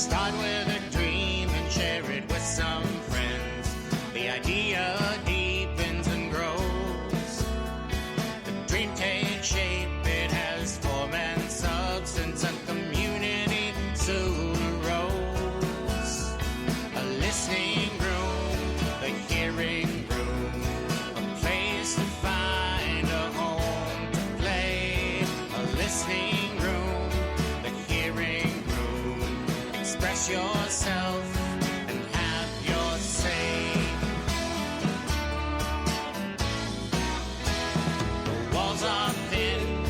Start with a dream and share it with some friends. The idea deepens and grows. The dream takes shape, it has form and substance. A community soon arose. A listening room, the hearing room. A place to find a home to play. A listening room, the hearing room. Express yourself and have your say. The walls are thin,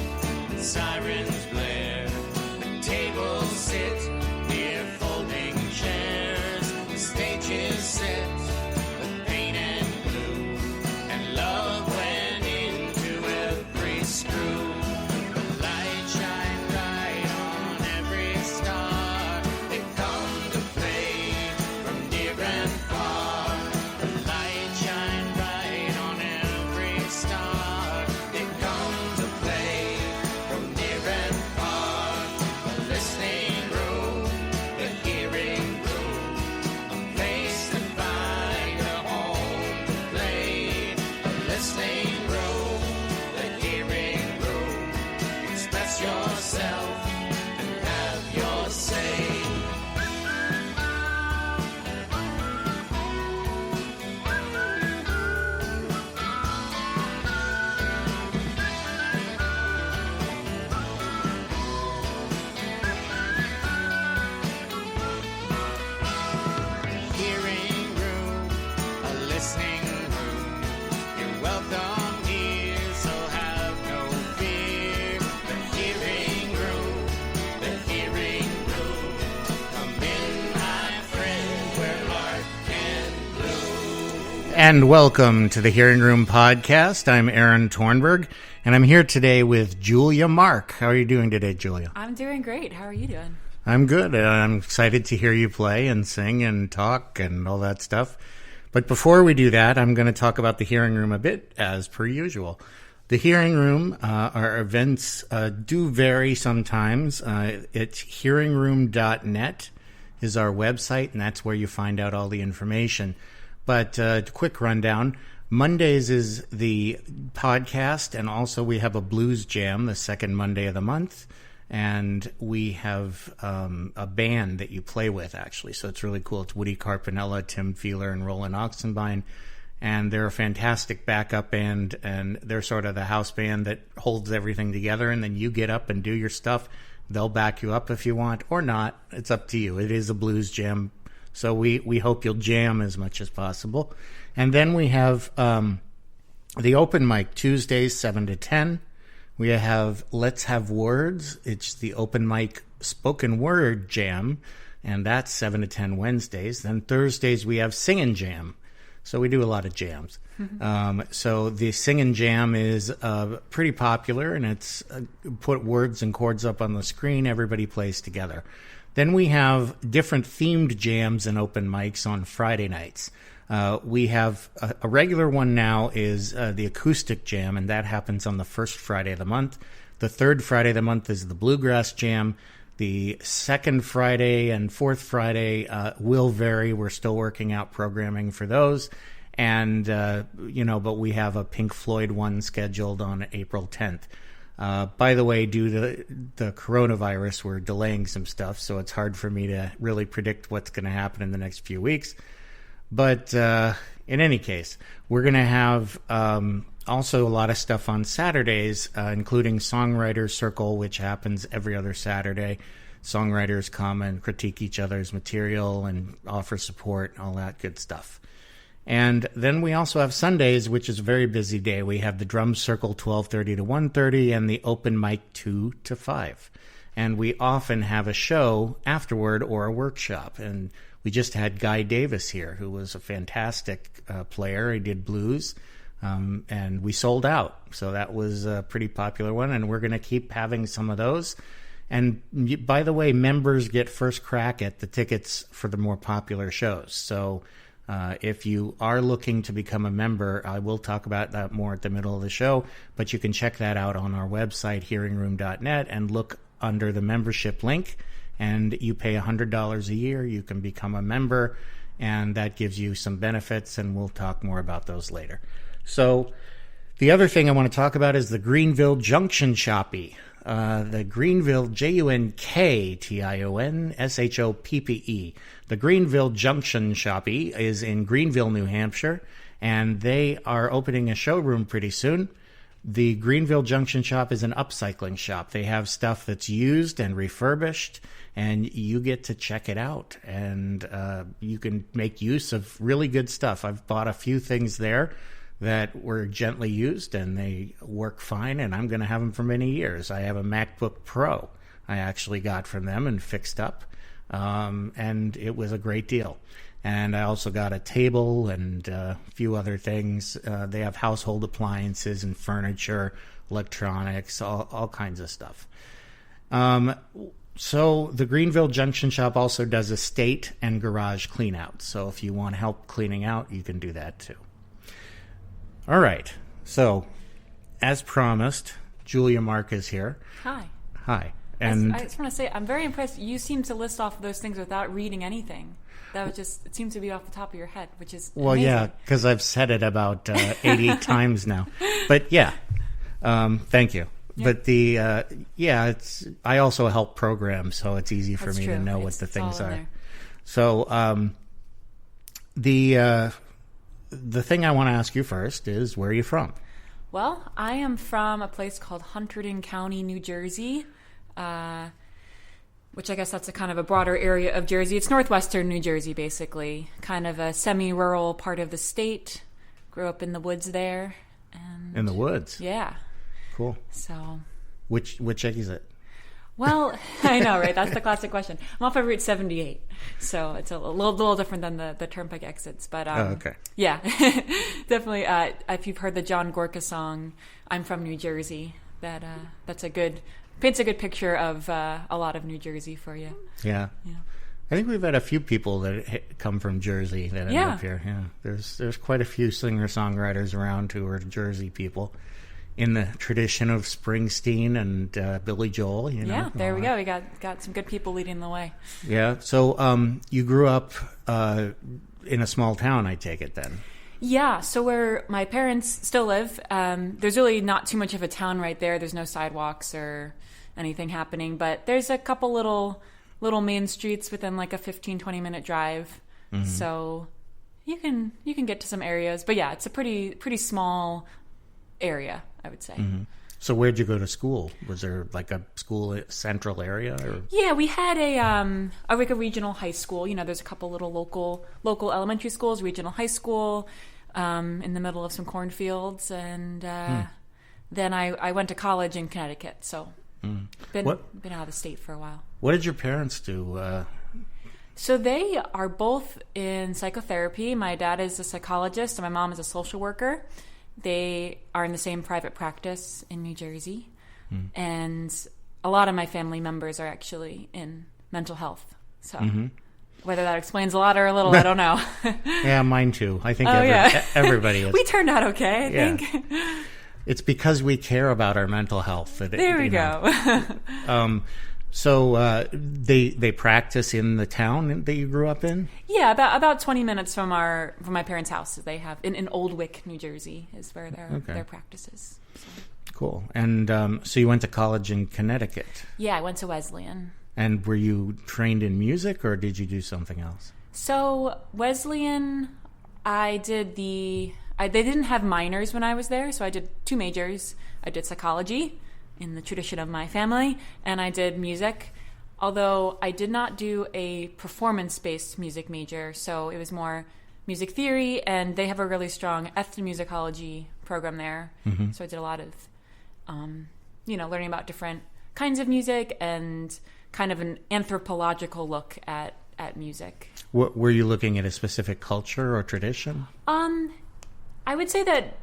sirens blare. The tables sit near folding chairs. The stage is set with paint and glue, and love went into every screw. The light shine bright on every star. They come to play from near and far. The light shine bright on every star. They come to play from near and far. A listening room, the hearing room. A place to find a home to play. A listening room, the hearing room. Express yourself and have your say. Hearing room, a listening room. You're welcome here, so have no fear. The hearing room, the hearing room. Come in, my friend, where art can bloom. And welcome to the Hearing Room podcast. I'm Aaron Tornberg, and I'm here today with Julia Mark. How are you doing today, Julia? I'm doing great. How are you doing? I'm good. I'm excited to hear you play and sing and talk and all that stuff. But before we do that, I'm going to talk about the Hearing Room a bit, as per usual. The Hearing Room, our events do vary sometimes. It's hearingroom.net is our website, and that's where you find out all the information. But quick rundown. Mondays is the podcast, and also we have a blues jam the second Monday of the month. And we have a band that you play with, actually. So it's really cool. It's Woody Carpinella, Tim Feeler, and Roland Oxenbein. And they're a fantastic backup band, and they're sort of the house band that holds everything together. And then you get up and do your stuff. They'll back you up if you want or not. It's up to you. It is a blues jam. So we hope you'll jam as much as possible. And then we have the open mic Tuesdays, 7 to 10. We have Let's Have Words. It's the open mic spoken word jam, and that's 7 to 10 Wednesdays. Then Thursdays we have Singin' Jam. So we do a lot of jams. So the Singin' Jam is pretty popular, and it's put words and chords up on the screen. Everybody plays together. Then we have different themed jams and open mics on Friday nights. We have a regular one now is the acoustic jam, and that happens on the first Friday of the month. The third Friday of the month is the bluegrass jam. The second Friday and fourth Friday will vary. We're still working out programming for those. And, but we have a Pink Floyd one scheduled on April 10th. By the way, due to the coronavirus, we're delaying some stuff, so it's hard for me to really predict what's going to happen in the next few weeks. But in any case, we're going to have also a lot of stuff on Saturdays, including Songwriter Circle, which happens every other Saturday. Songwriters come and critique each other's material and offer support, all that good stuff. And then we also have Sundays, which is a very busy day. We have the Drum Circle 12:30 to 1:30 and the Open Mic 2 to 5. And we often have a show afterward or a workshop. And we just had Guy Davis here, who was a fantastic player. He did blues, and we sold out. So that was a pretty popular one, and we're going to keep having some of those. And by the way, members get first crack at the tickets for the more popular shows. So if you are looking to become a member, I will talk about that more at the middle of the show, but you can check that out on our website, hearingroom.net, and look under the membership link, and you pay $100 a year. You can become a member, and that gives you some benefits, and we'll talk more about those later. So the other thing I want to talk about is the Greenville Junction Shoppy. The Greenville, JUNKTIONSHOPPE. The Greenville Junction Shoppy is in Greenville, New Hampshire, and they are opening a showroom pretty soon. The Greenville Junction Shop is an upcycling shop. They have stuff that's used and refurbished, and you get to check it out. And you can make use of really good stuff. I've bought a few things there that were gently used, and they work fine, and I'm going to have them for many years. I have a MacBook Pro I actually got from them and fixed up, and it was a great deal. And I also got a table and a few other things. They have household appliances and furniture, electronics, all kinds of stuff. So the Greenville Junction Shop also does estate and garage clean out. So if you want help cleaning out, you can do that too. All right. So as promised, Julia Mark is here. Hi. Hi. And I just want to say, I'm very impressed. You seem to list off those things without reading anything. That was just, it seems to be off the top of your head, which is well, amazing. Yeah, because I've said it about 80 times now. But yeah, thank you. Yeah. But it's I also help program, so it's easy for me to know what the things are. There. So the thing I want to ask you first is, where are you from? Well, I am from a place called Hunterdon County, New Jersey. Which I guess that's a kind of a broader area of Jersey. It's northwestern New Jersey, basically. Kind of a semi-rural part of the state. Grew up in the woods there. And in the woods? Yeah. Cool. So. Which exit? Well, I know, right? That's the classic question. I'm off of Route 78. So it's a little different than the Turnpike exits. But okay. Yeah. Definitely. If you've heard the John Gorka song, I'm from New Jersey, that's paints a good picture of a lot of New Jersey for you. Yeah. I think we've had a few people that come from Jersey that end up here. Yeah, there's quite a few singer-songwriters around who are Jersey people, in the tradition of Springsteen and Billy Joel. Yeah, there we go. We got some good people leading the way. Yeah. So you grew up in a small town, I take it then. Yeah, so where my parents still live, there's really not too much of a town right there. There's no sidewalks or anything happening, but there's a couple little main streets within like a 15-20 minute drive. Mm-hmm. So you can get to some areas, but yeah, it's a pretty small area, I would say. Mm-hmm. So where'd you go to school? Was there like a school central area? Or? Yeah, we had a regional high school. There's a couple little local elementary schools, regional high school, in the middle of some cornfields, and then I went to college in Connecticut. So been out of the state for a while. What did your parents do? So they are both in psychotherapy. My dad is a psychologist, and my mom is a social worker. They are in the same private practice in New Jersey. And a lot of my family members are actually in mental health. So whether that explains a lot or a little, I don't know. Yeah, mine too. I think everybody is. We turned out okay, I think. It's because we care about our mental health. There we go. So they practice in the town that you grew up in? Yeah, about 20 minutes from my parents' house. They have in Old Wick, New Jersey, is where their practice is. So. Cool. And so you went to college in Connecticut? Yeah, I went to Wesleyan. And were you trained in music, or did you do something else? So Wesleyan, they didn't have minors when I was there, so I did 2 majors. I did psychology, in the tradition of my family, and I did music, although I did not do a performance-based music major, so it was more music theory, and they have a really strong ethnomusicology program there. So I did a lot of learning about different kinds of music and kind of an anthropological look at music. Were you looking at a specific culture or tradition? I would say that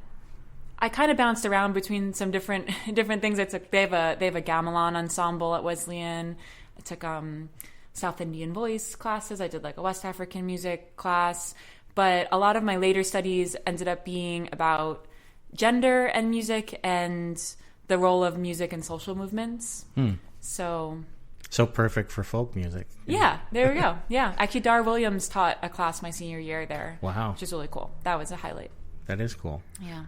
I kind of bounced around between some different things. They have a gamelan ensemble at Wesleyan. I took South Indian voice classes. I did like a West African music class. But a lot of my later studies ended up being about gender and music and the role of music in social movements. So So perfect for folk music. Yeah, there we go. Yeah. Actually, Dar Williams taught a class my senior year there. Wow. Which is really cool. That was a highlight. That is cool. Yeah.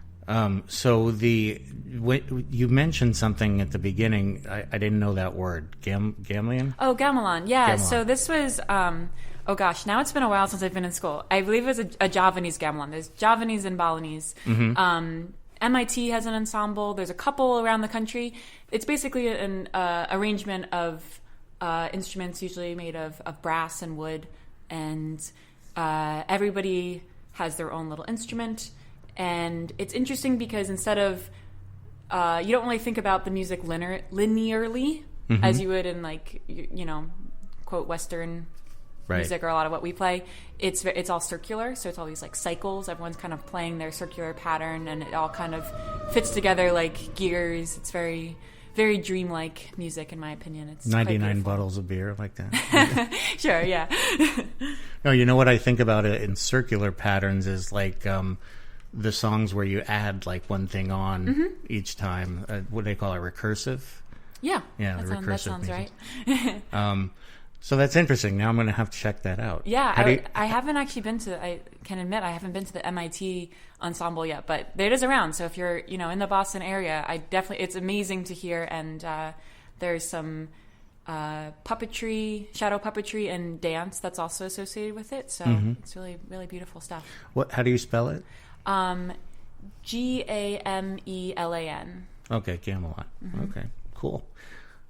So you mentioned something at the beginning. I didn't know that word. Gamelan? Oh, gamelan. Yeah. Gamelan. So this was, oh gosh, now it's been a while since I've been in school. I believe it was a Javanese gamelan. There's Javanese and Balinese. MIT has an ensemble. There's a couple around the country. It's basically an arrangement of instruments usually made of brass and wood, and everybody has their own little instrument. And it's interesting because instead of you don't really think about the music linearly as you would in like quote Western music or a lot of what we play. It's all circular, so it's all these like cycles. Everyone's kind of playing their circular pattern, and it all kind of fits together like gears. It's very, very dreamlike music, in my opinion. It's 99 bottles of beer like that. Sure, yeah. No, you know what I think about it in circular patterns is like the songs where you add like one thing on each time. What do they call it? Recursive? Yeah. Yeah, that sounds right. So that's interesting. Now I'm going to have to check that out. Yeah, I haven't actually been to, I can admit, I haven't been to the MIT ensemble yet, but it is around. So if you're, in the Boston area, it's amazing to hear. And there's some puppetry, shadow puppetry and dance that's also associated with it. So it's really, really beautiful stuff. How do you spell it? Gamelan. Okay, gamelan. Okay, cool.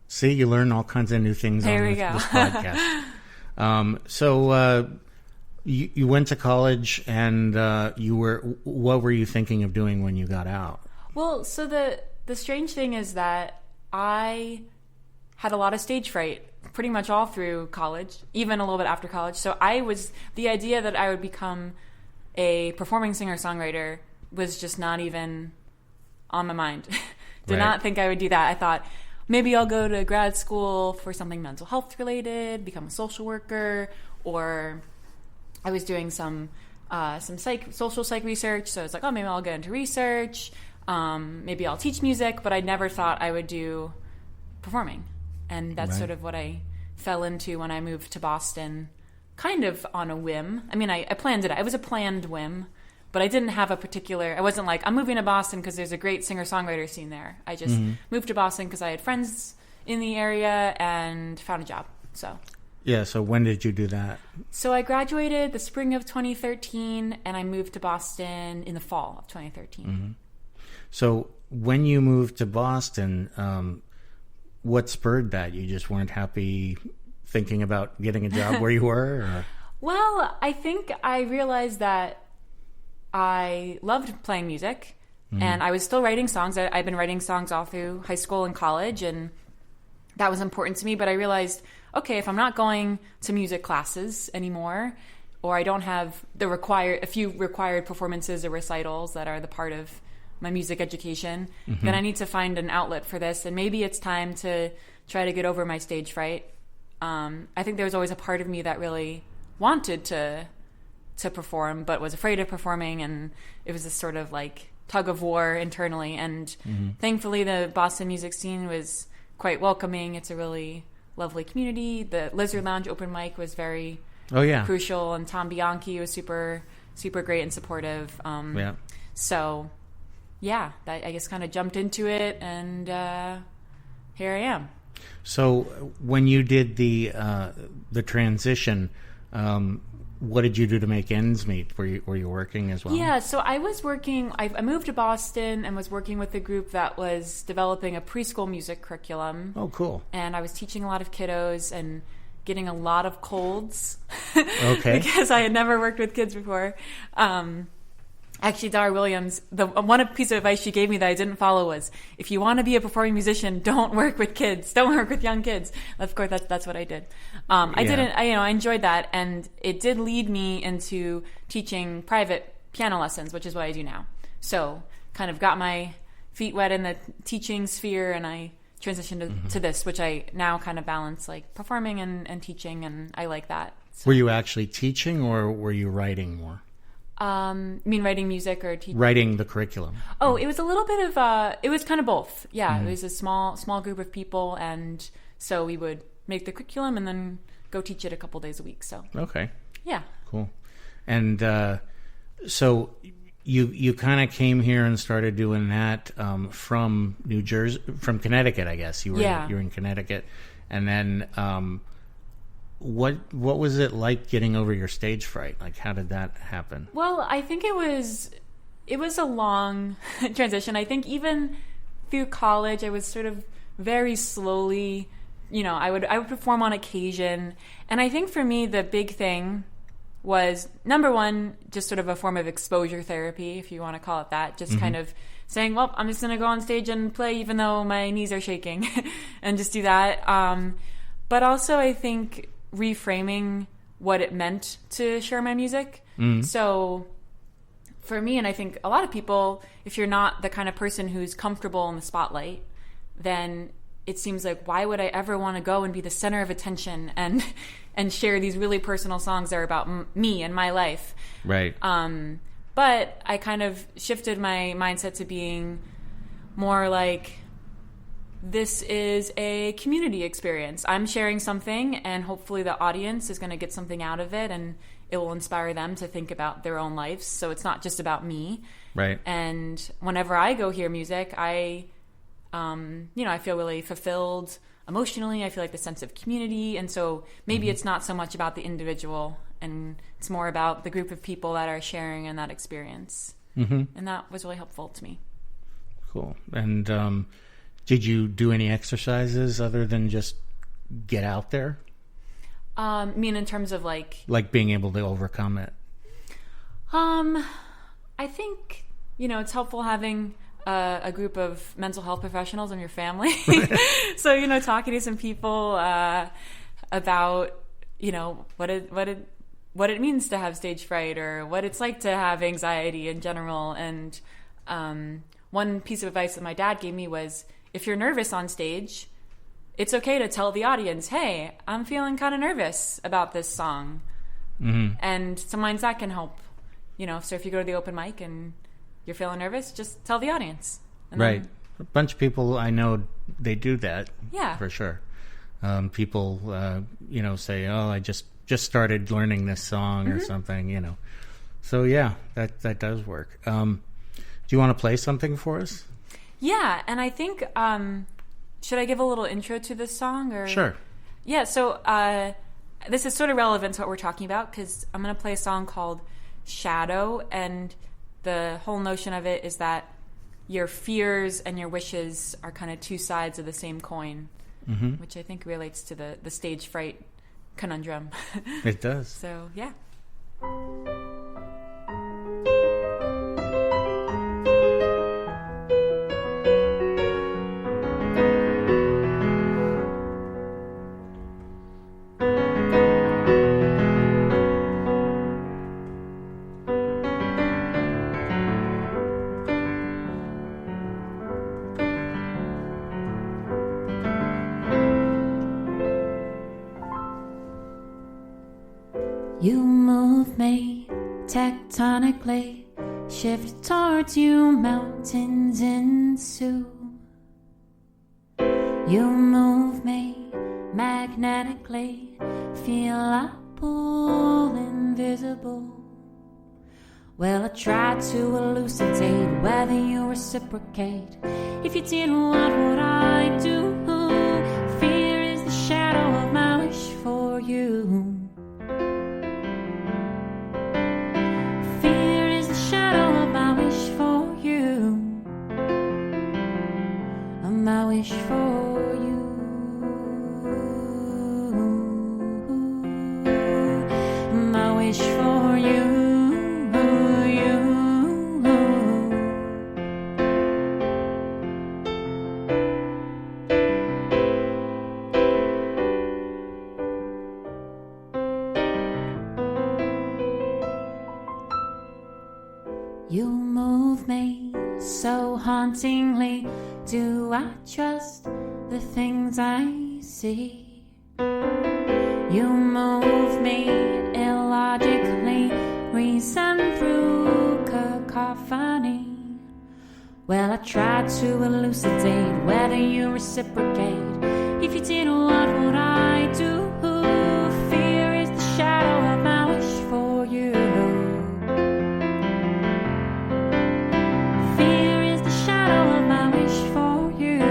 See, you learn all kinds of new things on this podcast. So you went to college, and what were you thinking of doing when you got out? Well, so the strange thing is that I had a lot of stage fright pretty much all through college, even a little bit after college. So the idea that I would become a performing singer-songwriter was just not even on my mind. Did not think I would do that. I thought, maybe I'll go to grad school for something mental health related, become a social worker, or I was doing some social psych research. So it's like, maybe I'll get into research. Maybe I'll teach music, but I never thought I would do performing. And that's sort of what I fell into when I moved to Boston, kind of on a whim. I mean, I planned it. It was a planned whim. But I didn't have I wasn't like, I'm moving to Boston because there's a great singer-songwriter scene there. I just moved to Boston because I had friends in the area and found a job. So yeah, so when did you do that? So I graduated the spring of 2013, and I moved to Boston in the fall of 2013. So when you moved to Boston, what spurred that? You just weren't happy thinking about getting a job where you were? Or? Well, I think I realized that I loved playing music, and I was still writing songs. I've been writing songs all through high school and college, and that was important to me. But I realized, okay, if I'm not going to music classes anymore, or I don't have a few required performances or recitals that are the part of my music education, then I need to find an outlet for this. And maybe it's time to try to get over my stage fright. I think there was always a part of me that really wanted to perform, but was afraid of performing, and it was this sort of like tug of war internally. And thankfully, the Boston music scene was quite welcoming. It's a really lovely community. The Lizard Lounge open mic was very crucial, and Tom Bianchi was super, super great and supportive. So, I guess kind of jumped into it, and here I am. So, when you did the transition, what did you do to make ends meet? Were you working as well? Yeah, so I was working. I moved to Boston and was working with a group that was developing a preschool music curriculum. Oh, cool! And I was teaching a lot of kiddos and getting a lot of colds. Okay. Because I had never worked with kids before. Actually, Dar Williams, the one piece of advice she gave me that I didn't follow was, if you want to be a performing musician, don't work with kids. Don't work with young kids. Of course, that's what I did. I enjoyed that, and it did lead me into teaching private piano lessons, which is what I do now. So, kind of got my feet wet in the teaching sphere, and I transitioned to this, which I now kind of balance like performing and teaching, and I like that. So. Were you actually teaching, or were you writing more? You mean writing music or teaching? Writing the curriculum. Oh, it was a little bit of, it was kind of both. Yeah, it was a small group of people, and so we would make the curriculum and then go teach it a couple days a week. So Okay. yeah. Cool. And so you kind of came here and started doing that from New Jersey, from Connecticut, I guess. You were in Connecticut. And then what was it like getting over your stage fright? Like, how did that happen? Well, I think it was a long transition. I think even through college, I was sort of very slowly, I would perform on occasion. And I think for me, the big thing was, number one, just sort of a form of exposure therapy, if you want to call it that. Just kind of saying, well, I'm just going to go on stage and play even though my knees are shaking and just do that. But also, I think reframing what it meant to share my music. So for me, and I think a lot of people, if you're not the kind of person who's comfortable in the spotlight, then it seems like, why would I ever want to go and be the center of attention and share these really personal songs that are about me and my life? Right. But I kind of shifted my mindset to being more like, this is a community experience. I'm sharing something, and hopefully the audience is going to get something out of it, and it will inspire them to think about their own lives. So it's not just about me. Right. And whenever I go hear music, I feel really fulfilled emotionally. I feel like the sense of community. And so maybe it's not so much about the individual, and it's more about the group of people that are sharing in that experience. And that was really helpful to me. Cool. And did you do any exercises other than just get out there? I mean, in terms of like being able to overcome it? I think, it's helpful having a group of mental health professionals in your family. So, talking to some people about, what it means to have stage fright, or what it's like to have anxiety in general. And one piece of advice that my dad gave me was, if you're nervous on stage, it's okay to tell the audience, hey, I'm feeling kind of nervous about this song. And sometimes that can help. So if you go to the open mic and you're feeling nervous, just tell the audience. And right. A bunch of people I know, they do that. Yeah. For sure. People, say, oh, I just started learning this song or something, So, yeah, that does work. Do you want to play something for us? Yeah, and I think, should I give a little intro to this song? Or? Sure. Yeah, so this is sort of relevant to what we're talking about, because I'm going to play a song called Shadow, and the whole notion of it is that your fears and your wishes are kind of two sides of the same coin, which I think relates to the stage fright conundrum. It does. So, yeah. You move me tectonically, shift towards you, mountains ensue. You move me magnetically, feel I pull invisible. Well, I try to elucidate whether you reciprocate. If you did, what would I do? Fear is the shadow of my wish for you. My wish for you, my wish for you, You move me so hauntingly. Do I trust the things I see? You move me illogically, reason through cacophony. Well, I try to elucidate whether you reciprocate. If you did, what would I do. Fear is the shadow of my wish for you. Fear is the shadow of my wish for you.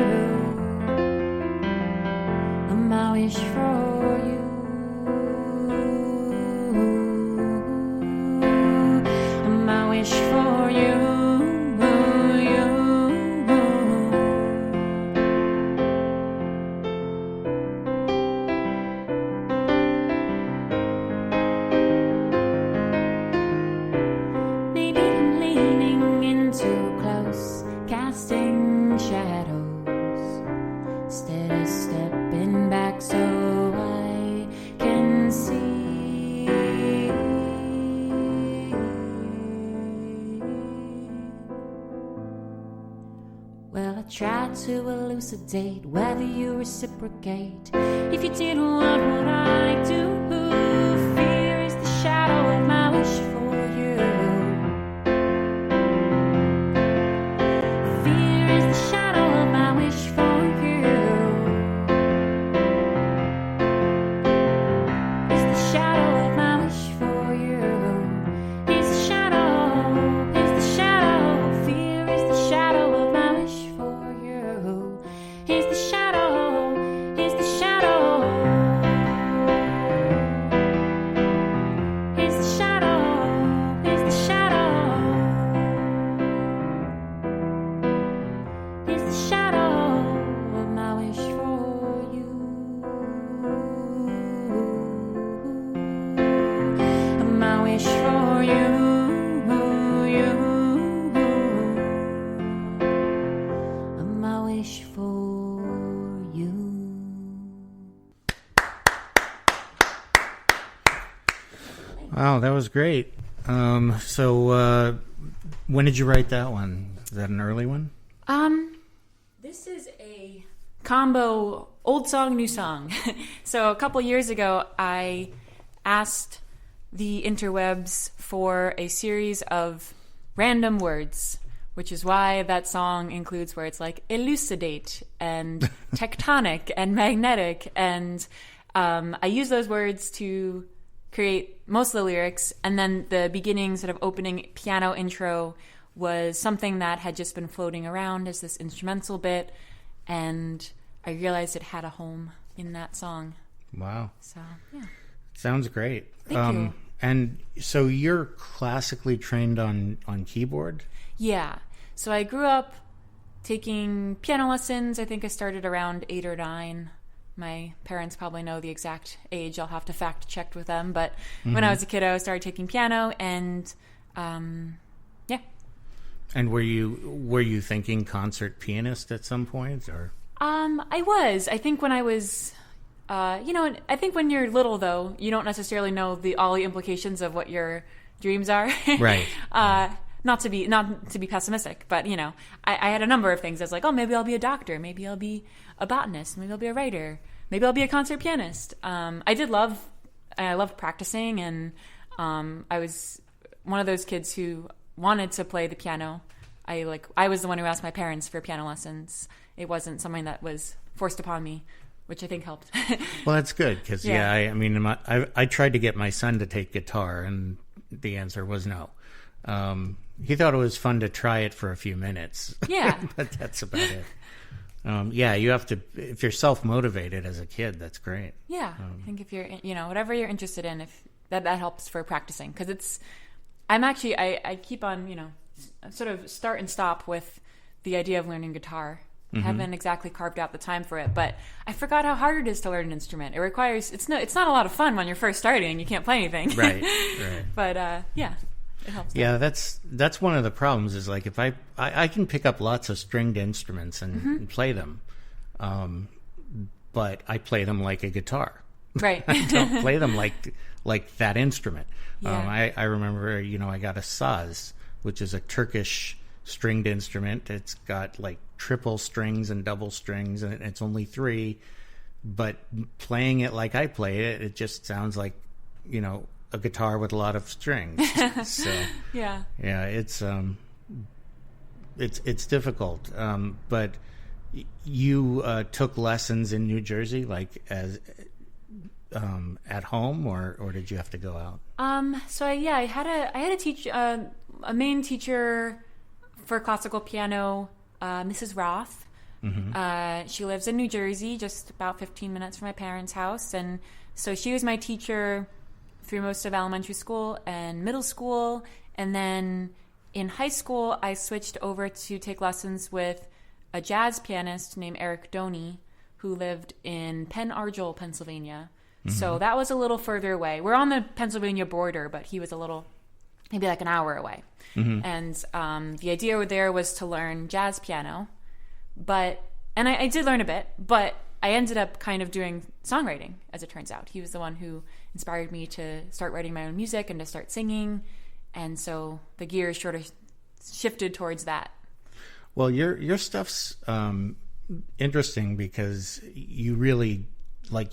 Of my wish for you. Of my wish for you. Casting shadows instead of stepping back so I can see. Well, I tried to elucidate whether you reciprocate. If you did, what would I do? Fear is the shadow of my wish for you. Wow, that was great. So when did you write that one? Is that an early one? This is a combo old song, new song. So a couple years ago, I asked the interwebs for a series of random words, which is why that song includes words like elucidate and tectonic and magnetic. And I use those words to create most of the lyrics, and then the beginning sort of opening piano intro was something that had just been floating around as this instrumental bit, and I realized it had a home in that song. Wow. So, yeah. Sounds great. Thank you. And so you're classically trained on keyboard? Yeah. So I grew up taking piano lessons. I think I started around 8 or 9. My parents probably know the exact age. I'll have to fact check with them. But when I was a kiddo, I started taking piano, and yeah. And were you thinking concert pianist at some point, or? I was. I think when I was, I think when you're little, though, you don't necessarily know all the implications of what your dreams are. Right. Not to be pessimistic, but I had a number of things. I was like, oh, maybe I'll be a doctor, maybe I'll be a botanist, maybe I'll be a writer, maybe I'll be a concert pianist. I loved practicing, and I was one of those kids who wanted to play the piano. I was the one who asked my parents for piano lessons. It wasn't something that was forced upon me, which I think helped. Well, that's good, because I tried to get my son to take guitar, and the answer was no. He thought it was fun to try it for a few minutes. Yeah. But that's about it. You have to, if you're self-motivated as a kid, that's great. Yeah. I think if you're, whatever you're interested in, if that helps for practicing. Because I keep on, sort of start and stop with the idea of learning guitar. I haven't exactly carved out the time for it, but I forgot how hard it is to learn an instrument. It requires, it's not a lot of fun when you're first starting and you can't play anything. Right. But, yeah. It helps. Yeah, that's one of the problems, is like if I can pick up lots of stringed instruments and play them, but I play them like a guitar. Right. I don't play them like that instrument. Yeah. I remember, I got a saz, which is a Turkish stringed instrument. It's got like triple strings and double strings, and it's only 3. But playing it like I play it, it just sounds like, a guitar with a lot of strings. So yeah, it's difficult. But you took lessons in New Jersey, like at home, or did you have to go out? I had a main teacher for classical piano, Mrs. Roth. Mm-hmm. She lives in New Jersey, just about 15 minutes from my parents' house, and so she was my teacher through most of elementary school and middle school, and then in high school I switched over to take lessons with a jazz pianist named Eric Doney, who lived in Penn Argyll, Pennsylvania. Mm-hmm. So that was a little further away. We're on the Pennsylvania border, but he was maybe like an hour away. Mm-hmm. And the idea there was to learn jazz piano. And I did learn a bit, but I ended up kind of doing songwriting, as it turns out. He was the one who inspired me to start writing my own music and to start singing. And so the gears sort of shifted towards that. Well, your stuff's interesting because you really,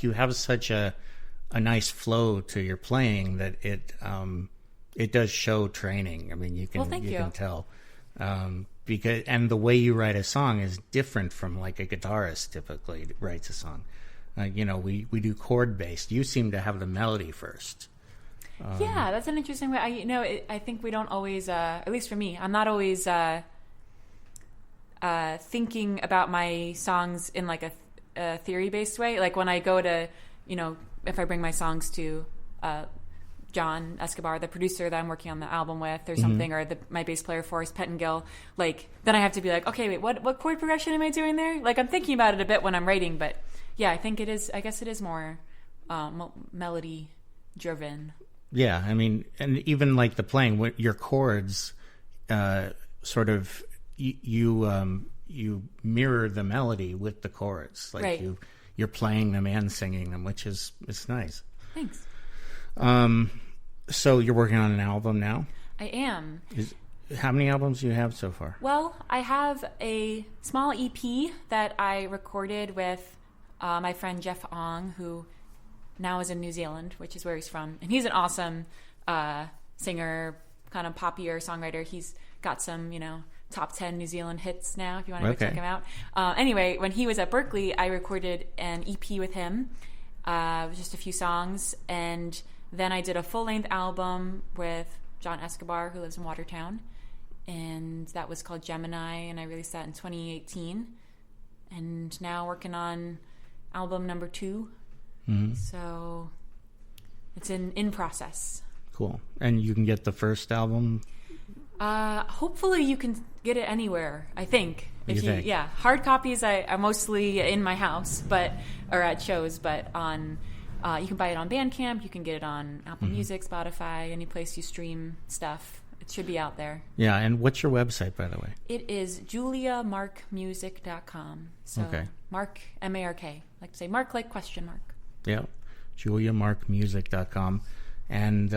you have such a nice flow to your playing that it does show training. I mean, you can tell. And the way you write a song is different from like a guitarist typically writes a song. We do chord based. You seem to have the melody first. Yeah, that's an interesting way. I think we don't always, at least for me, I'm not always thinking about my songs in like a theory based way. Like when I go to, if I bring my songs to John Escobar, the producer that I'm working on the album with, or something, or my bass player Forrest Pettengill, then I have to be like, okay, wait, what chord progression am I doing there? Like I'm thinking about it a bit when I'm writing, but yeah, I guess it is more melody driven. Yeah, I mean, and even like the playing, your chords, sort of you mirror the melody with the chords, like right. You're playing them and singing them, which is nice. Thanks. So you're working on an album now? I am. How many albums do you have so far? Well, I have a small EP that I recorded with my friend Jeff Ong, who now is in New Zealand, which is where he's from. And he's an awesome singer, kind of poppier songwriter. He's got some, top 10 New Zealand hits now, if you want to go check him out. Anyway, when he was at Berkeley, I recorded an EP with him, just a few songs, and then I did a full-length album with John Escobar, who lives in Watertown, and that was called Gemini, and I released that in 2018. And now working on album number 2. Mm-hmm. So it's in process. Cool. And you can get the first album? Hopefully you can get it anywhere, I think. Think? Yeah. Hard copies are mostly in my house, or at shows, but on you can buy it on Bandcamp, you can get it on Apple Music, Spotify, any place you stream stuff. It should be out there. Yeah, and what's your website, by the way? It is juliamarkmusic.com. So Mark, M-A-R-K. Like to say Mark like question mark. Yeah, juliamarkmusic.com. And,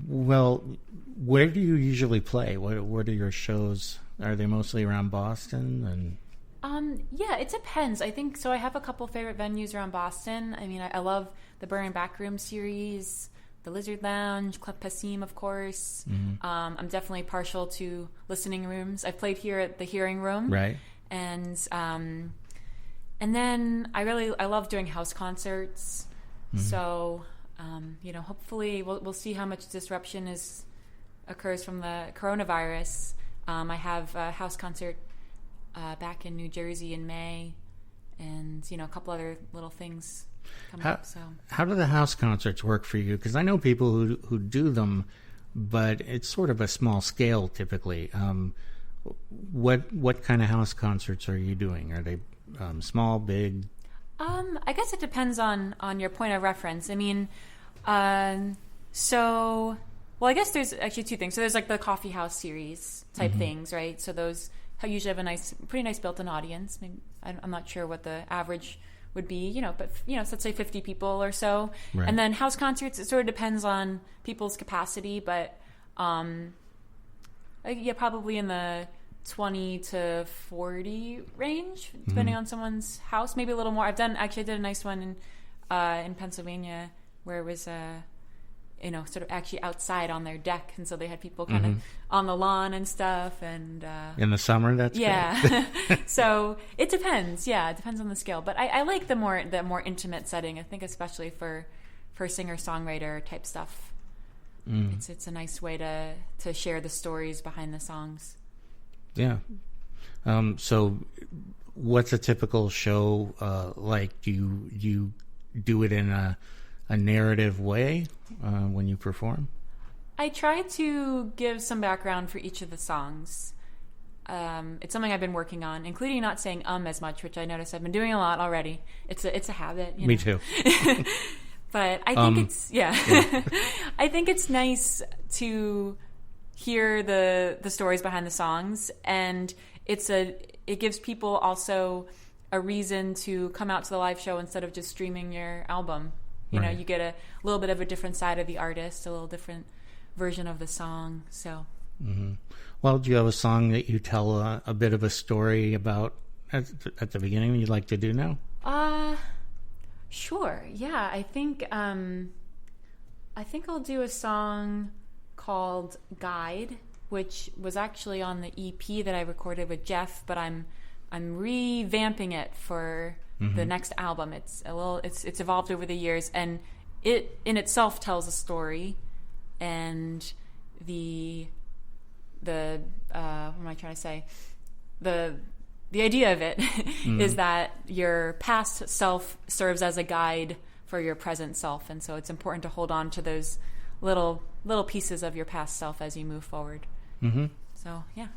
where do you usually play? What are your shows? Are they mostly around Boston? And yeah, it depends. I think so. I have a couple favorite venues around Boston. I mean, I love the Burn Backroom series, the Lizard Lounge, Club Passim, of course. Mm-hmm. I'm definitely partial to listening rooms. I've played here at the Hearing Room, right? And then I love doing house concerts. Mm-hmm. So hopefully we'll see how much disruption occurs from the coronavirus. I have a house concert back in New Jersey in May, and a couple other little things coming up. So how do the house concerts work for you? Because I know people who do them, but it's sort of a small scale typically. What kind of house concerts are you doing? Are they small, big? I guess it depends on your point of reference. I mean, I guess there's actually two things. So there's like the coffee house series type things, right? So those usually have a pretty nice built-in audience. Maybe, I'm not sure what the average would be, but so let's say 50 people or so. Right. And then house concerts, it sort of depends on people's capacity, but probably in the 20 to 40 range, depending on someone's house, maybe a little more. I did a nice one in Pennsylvania where it was sort of actually outside on their deck, and so they had people kind of on the lawn and stuff. And in the summer, that's yeah. So it depends. Yeah, it depends on the scale. But I like the more intimate setting. I think especially for singer-songwriter type stuff. It's a nice way to share the stories behind the songs. Yeah. So what's a typical show like? Do you do it in a narrative way when you perform? I try to give some background for each of the songs. It's something I've been working on, including not saying as much, which I notice I've been doing a lot already. It's a habit. Me too. But I think it's I think it's nice to hear the stories behind the songs, and it gives people also a reason to come out to the live show instead of just streaming your album. You know, you get a little bit of a different side of the artist, a little different version of the song. So, well, do you have a song that you tell a bit of a story about at the beginning you'd like to do now? Sure. Yeah, I think I'll do a song called "Guide," which was actually on the EP that I recorded with Jeff, but I'm revamping it for the next album. It's evolved over the years, and it in itself tells a story, and the what am I trying to say? The idea of it is that your past self serves as a guide for your present self, and so it's important to hold on to those little pieces of your past self as you move forward. So, yeah.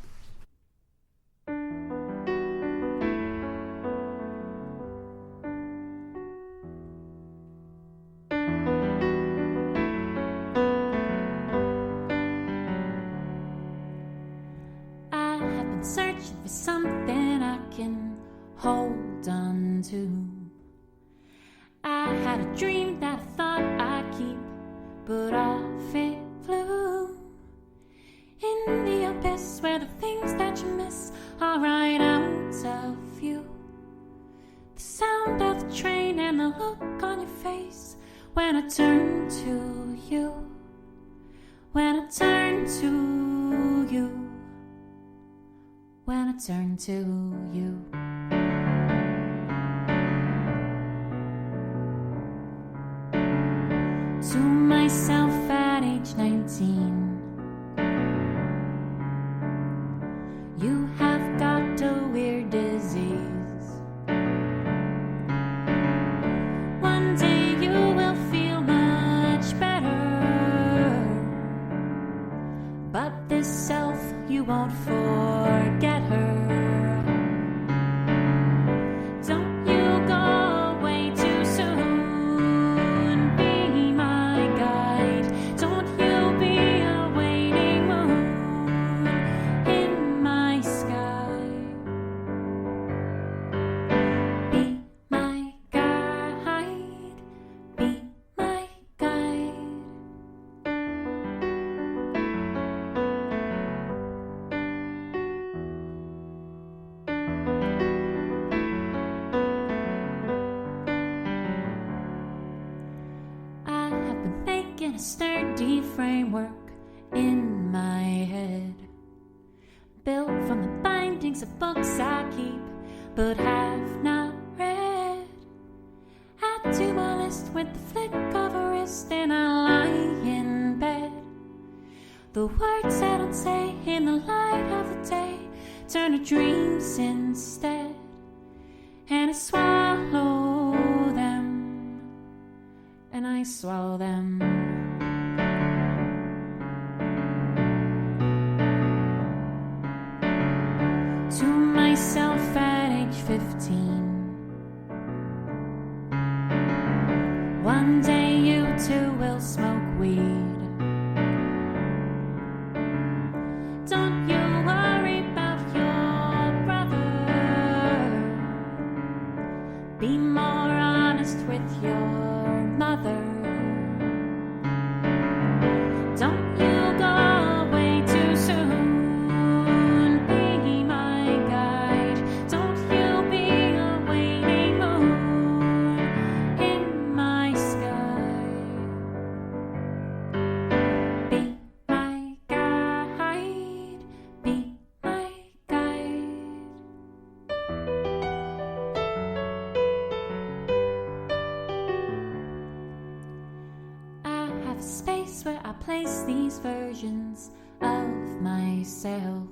Searching for something I can hold on to. I had a dream that I thought I'd keep, but off it flew. In the abyss where the things that you miss are right out of view. The sound of the train and the look on your face when I turn to you. When I turn to you. When I turn to you. To myself at age 19, you have got a weird disease. One day you will feel much better, but this self you won't forget her. Don't you go away too soon. Be my guide. Don't you be a waning moon in my sky. Be my guide. Be my guide. A sturdy framework in my head, built from the bindings of books I keep but have not read. Add to my list with the flick of a wrist, and I lie in bed. The words I don't say in the light of the day turn to dreams instead, and I swallow them, and I swallow them. To myself at age 15, one day you too will smoke weed. Don't you worry about your brother. Be more honest with your mother. Don't you go away too soon. Sky. I place these versions of myself,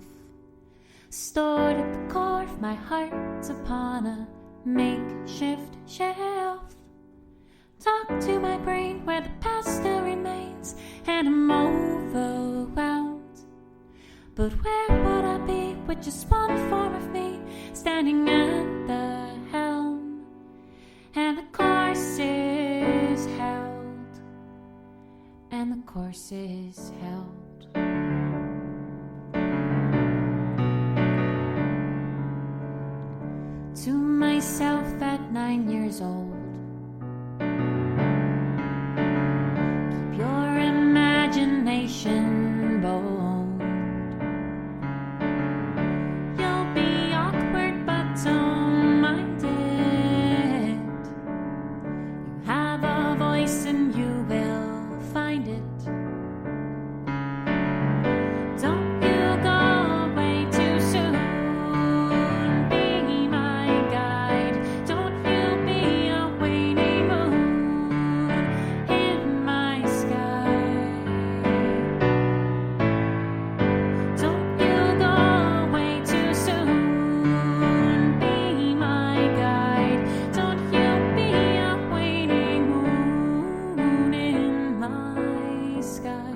stored at the core of my heart upon a makeshift shelf. Talk to my brain where the past still remains, and I'm overwhelmed. But where would I be with just one form of me standing at the helm? And the course is held, and the course is held. To myself at 9 years old, keep your imagination bold. You'll be awkward, but don't mind it. You have a voice and you will find it. Don't you go away too soon. Be my guide. Don't you be a waning moon in my sky. Don't you go away too soon. Be my guide. Don't you be a waning moon in my sky.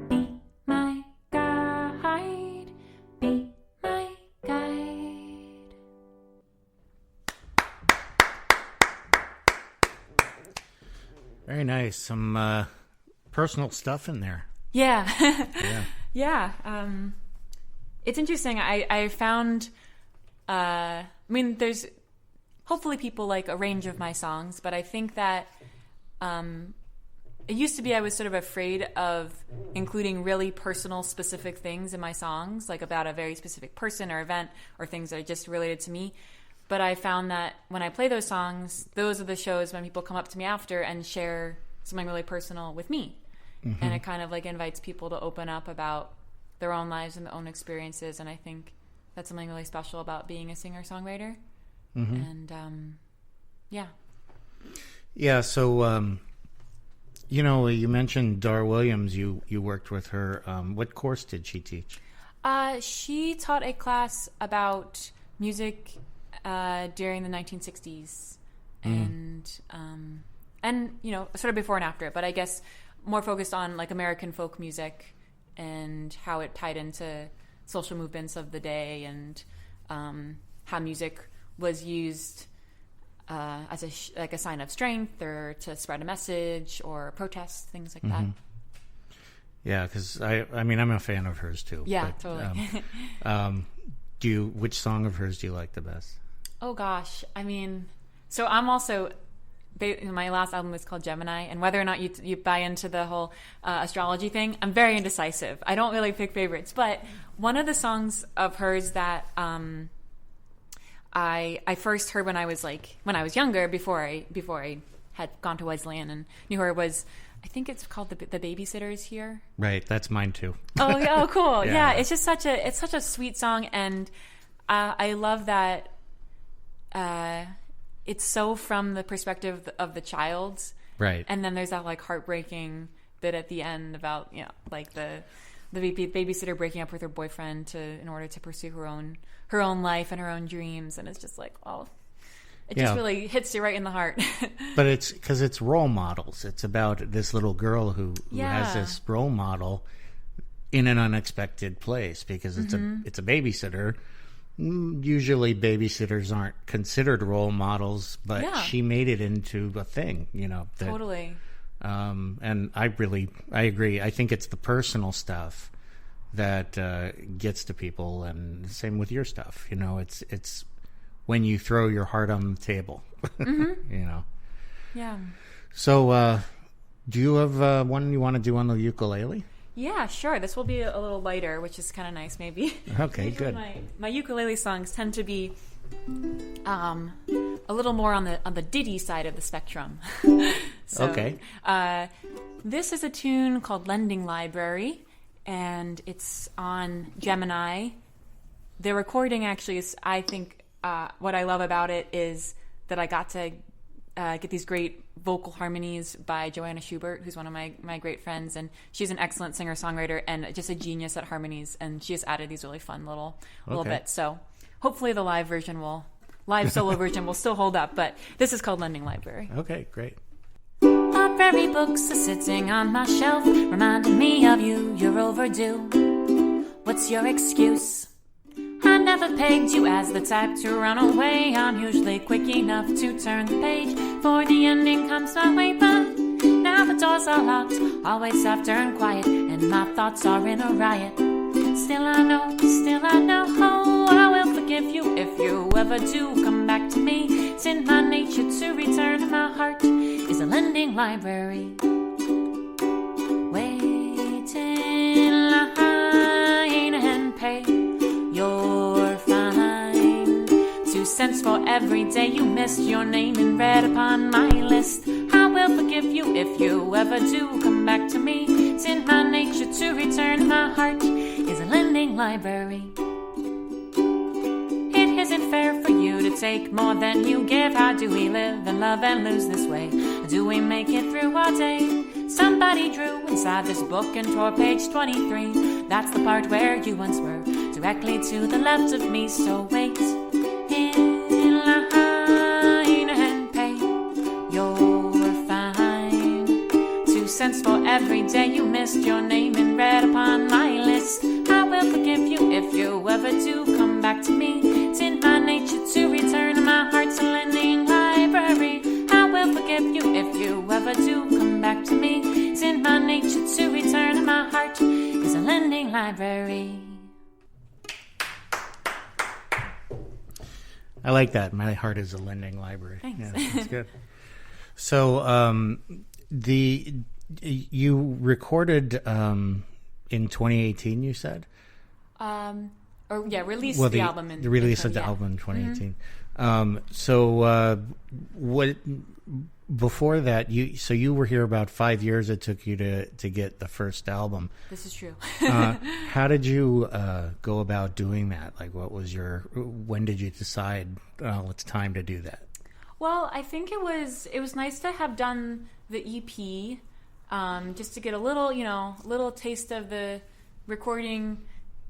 Be my guide. Be my guide. Very nice. Some personal stuff in there. Yeah. Yeah. Yeah. It's interesting. I found, I mean, there's hopefully people like a range of my songs, but I think that it used to be I was sort of afraid of including really personal, specific things in my songs, like about a very specific person or event or things that are just related to me. But I found that when I play those songs, those are the shows when people come up to me after and share something really personal with me. Mm-hmm. And it kind of like invites people to open up about their own lives and their own experiences. And I think that's something really special about being a singer-songwriter. Mm-hmm. And yeah. Yeah, so, you mentioned Dar Williams. You worked with her. What course did she teach? She taught a class about music during the 1960s. And sort of before and after, but I guess more focused on like American folk music and how it tied into social movements of the day, and how music was used as a sign of strength or to spread a message or protest, things like that. Yeah, because I'm a fan of hers too. Yeah, but, totally. Which song of hers do you like the best? Oh gosh, I mean, so I'm also. My last album was called Gemini, and whether or not you buy into the whole astrology thing, I'm very indecisive. I don't really pick favorites, but one of the songs of hers that I first heard when I was younger, before I had gone to Wesleyan and knew her, was, I think it's called the Babysitters Here. Right, that's mine too. Oh yeah, oh cool. Yeah. Yeah, it's just such a sweet song, and I love that. It's so from the perspective of the child, right? And then there's that like heartbreaking bit at the end about like the babysitter breaking up with her boyfriend in order to pursue her own life and her own dreams, and it's just like, oh, it just really hits you right in the heart. But it's because it's role models. It's about this little girl who has this role model in an unexpected place, because it's a babysitter. Usually babysitters aren't considered role models, but she made it into a thing, Totally. And I agree. I think it's the personal stuff that gets to people, and same with your stuff. It's when you throw your heart on the table. Yeah. So, do you have one you want to do on the ukulele? Yeah, sure. This will be a little lighter, which is kind of nice, maybe. Okay, good. My ukulele songs tend to be a little more on the ditty side of the spectrum. Okay. This is a tune called Lending Library, and it's on Gemini. The recording actually is, I think, what I love about it is that I got to get these great vocal harmonies by Joanna Schubert, who's one of my great friends, and she's an excellent singer-songwriter and just a genius at harmonies, and she has added these really fun little bits. So hopefully the live solo version will still hold up, but this is called Lending Library. Okay, great. Library books are sitting on my shelf, reminding me of you, you're overdue. What's your excuse? I never pegged you as the type to run away. I'm usually quick enough to turn the page before the ending comes my way, but now the doors are locked, always soft and quiet, and my thoughts are in a riot. Still I know, I will forgive you if you ever do come back to me. It's in my nature to return, and my heart is a lending library. Wait in line and pay your fine. 2 cents for every day you missed your name and read upon my list. I will forgive you if you ever do come back to me. It's in my nature to return, and my heart is a lending library. It isn't fair for you to take more than you give. How do we live and love and lose this way? Or do we make it through our day? Somebody drew inside this book and tore page 23. That's the part where you once were, directly to the left of me. So wait in line and pay your fine. 2 cents for every day you missed your name and read upon my list. I will forgive you if you ever do come back to me. It's in my nature to return, and my heart's a lending library. I will forgive you if you ever do come back to me. It's in my nature to return, and my heart is a lending library. I like that. My heart is a lending library. Thanks. Yeah, that's good. So you recorded in 2018, you said? Released the album in the release of the yeah. album in 2018. What before that? You were here about 5 years. It took you to get the first album. This is true. How did you go about doing that? Like, when did you decide it's time to do that? Well, I think it was nice to have done the EP, just to get a little taste of the recording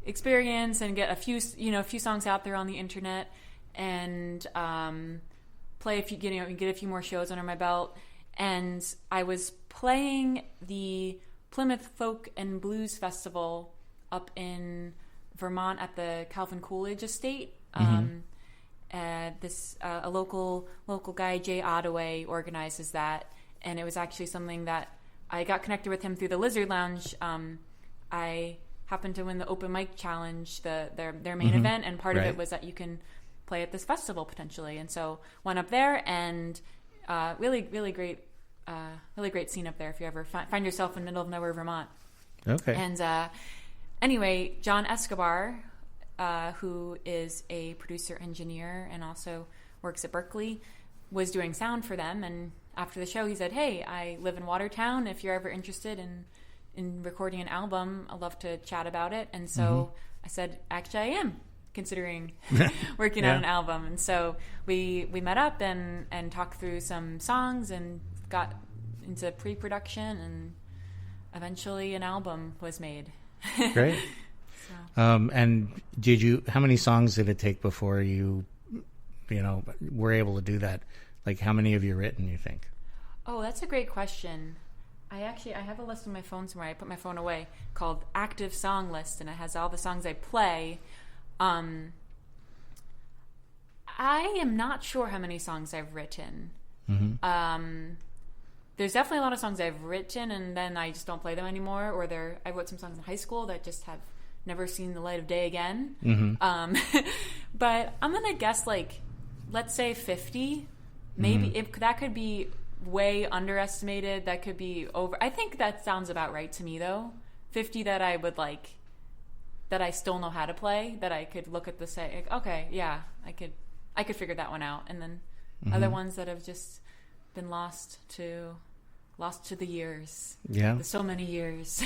experience and get a few songs out there on the internet, and play get a few more shows under my belt. And I was playing the Plymouth Folk and Blues Festival up in Vermont at the Calvin Coolidge Estate. A local guy, Jay Ottaway, organizes that, and it was actually something that I got connected with him through the Lizard Lounge. I happened to win the open mic challenge, their main event, and part of it was that you can play at this festival potentially, and so went up there, and really great scene up there if you ever find yourself in the middle of nowhere, Vermont. Okay. And anyway, John Escobar, who is a producer engineer and also works at Berkeley, was doing sound for them, and after the show he said, "Hey, I live in Watertown. If you're ever interested in recording an album, I'd love to chat about it." And so I said, "Actually, I am considering working on an album." And so we met up and talked through some songs and got into pre-production, and eventually an album was made. Great. And how many songs did it take before you were able to do that? Like, how many have you written, you think? Oh, that's a great question. I have a list on my phone somewhere. I put my phone away, called Active Song List, and it has all the songs I play. I am not sure how many songs I've written. There's definitely a lot of songs I've written, and then I just don't play them anymore. Or I wrote some songs in high school that just have never seen the light of day again. But I'm gonna guess, let's say 50. Maybe that could be way underestimated. That could be over. I think that sounds about right to me, though. 50 that I would that I still know how to play. That I could look at say, okay, yeah, I could figure that one out. And then other ones that have just been lost to the years. Yeah, so many years.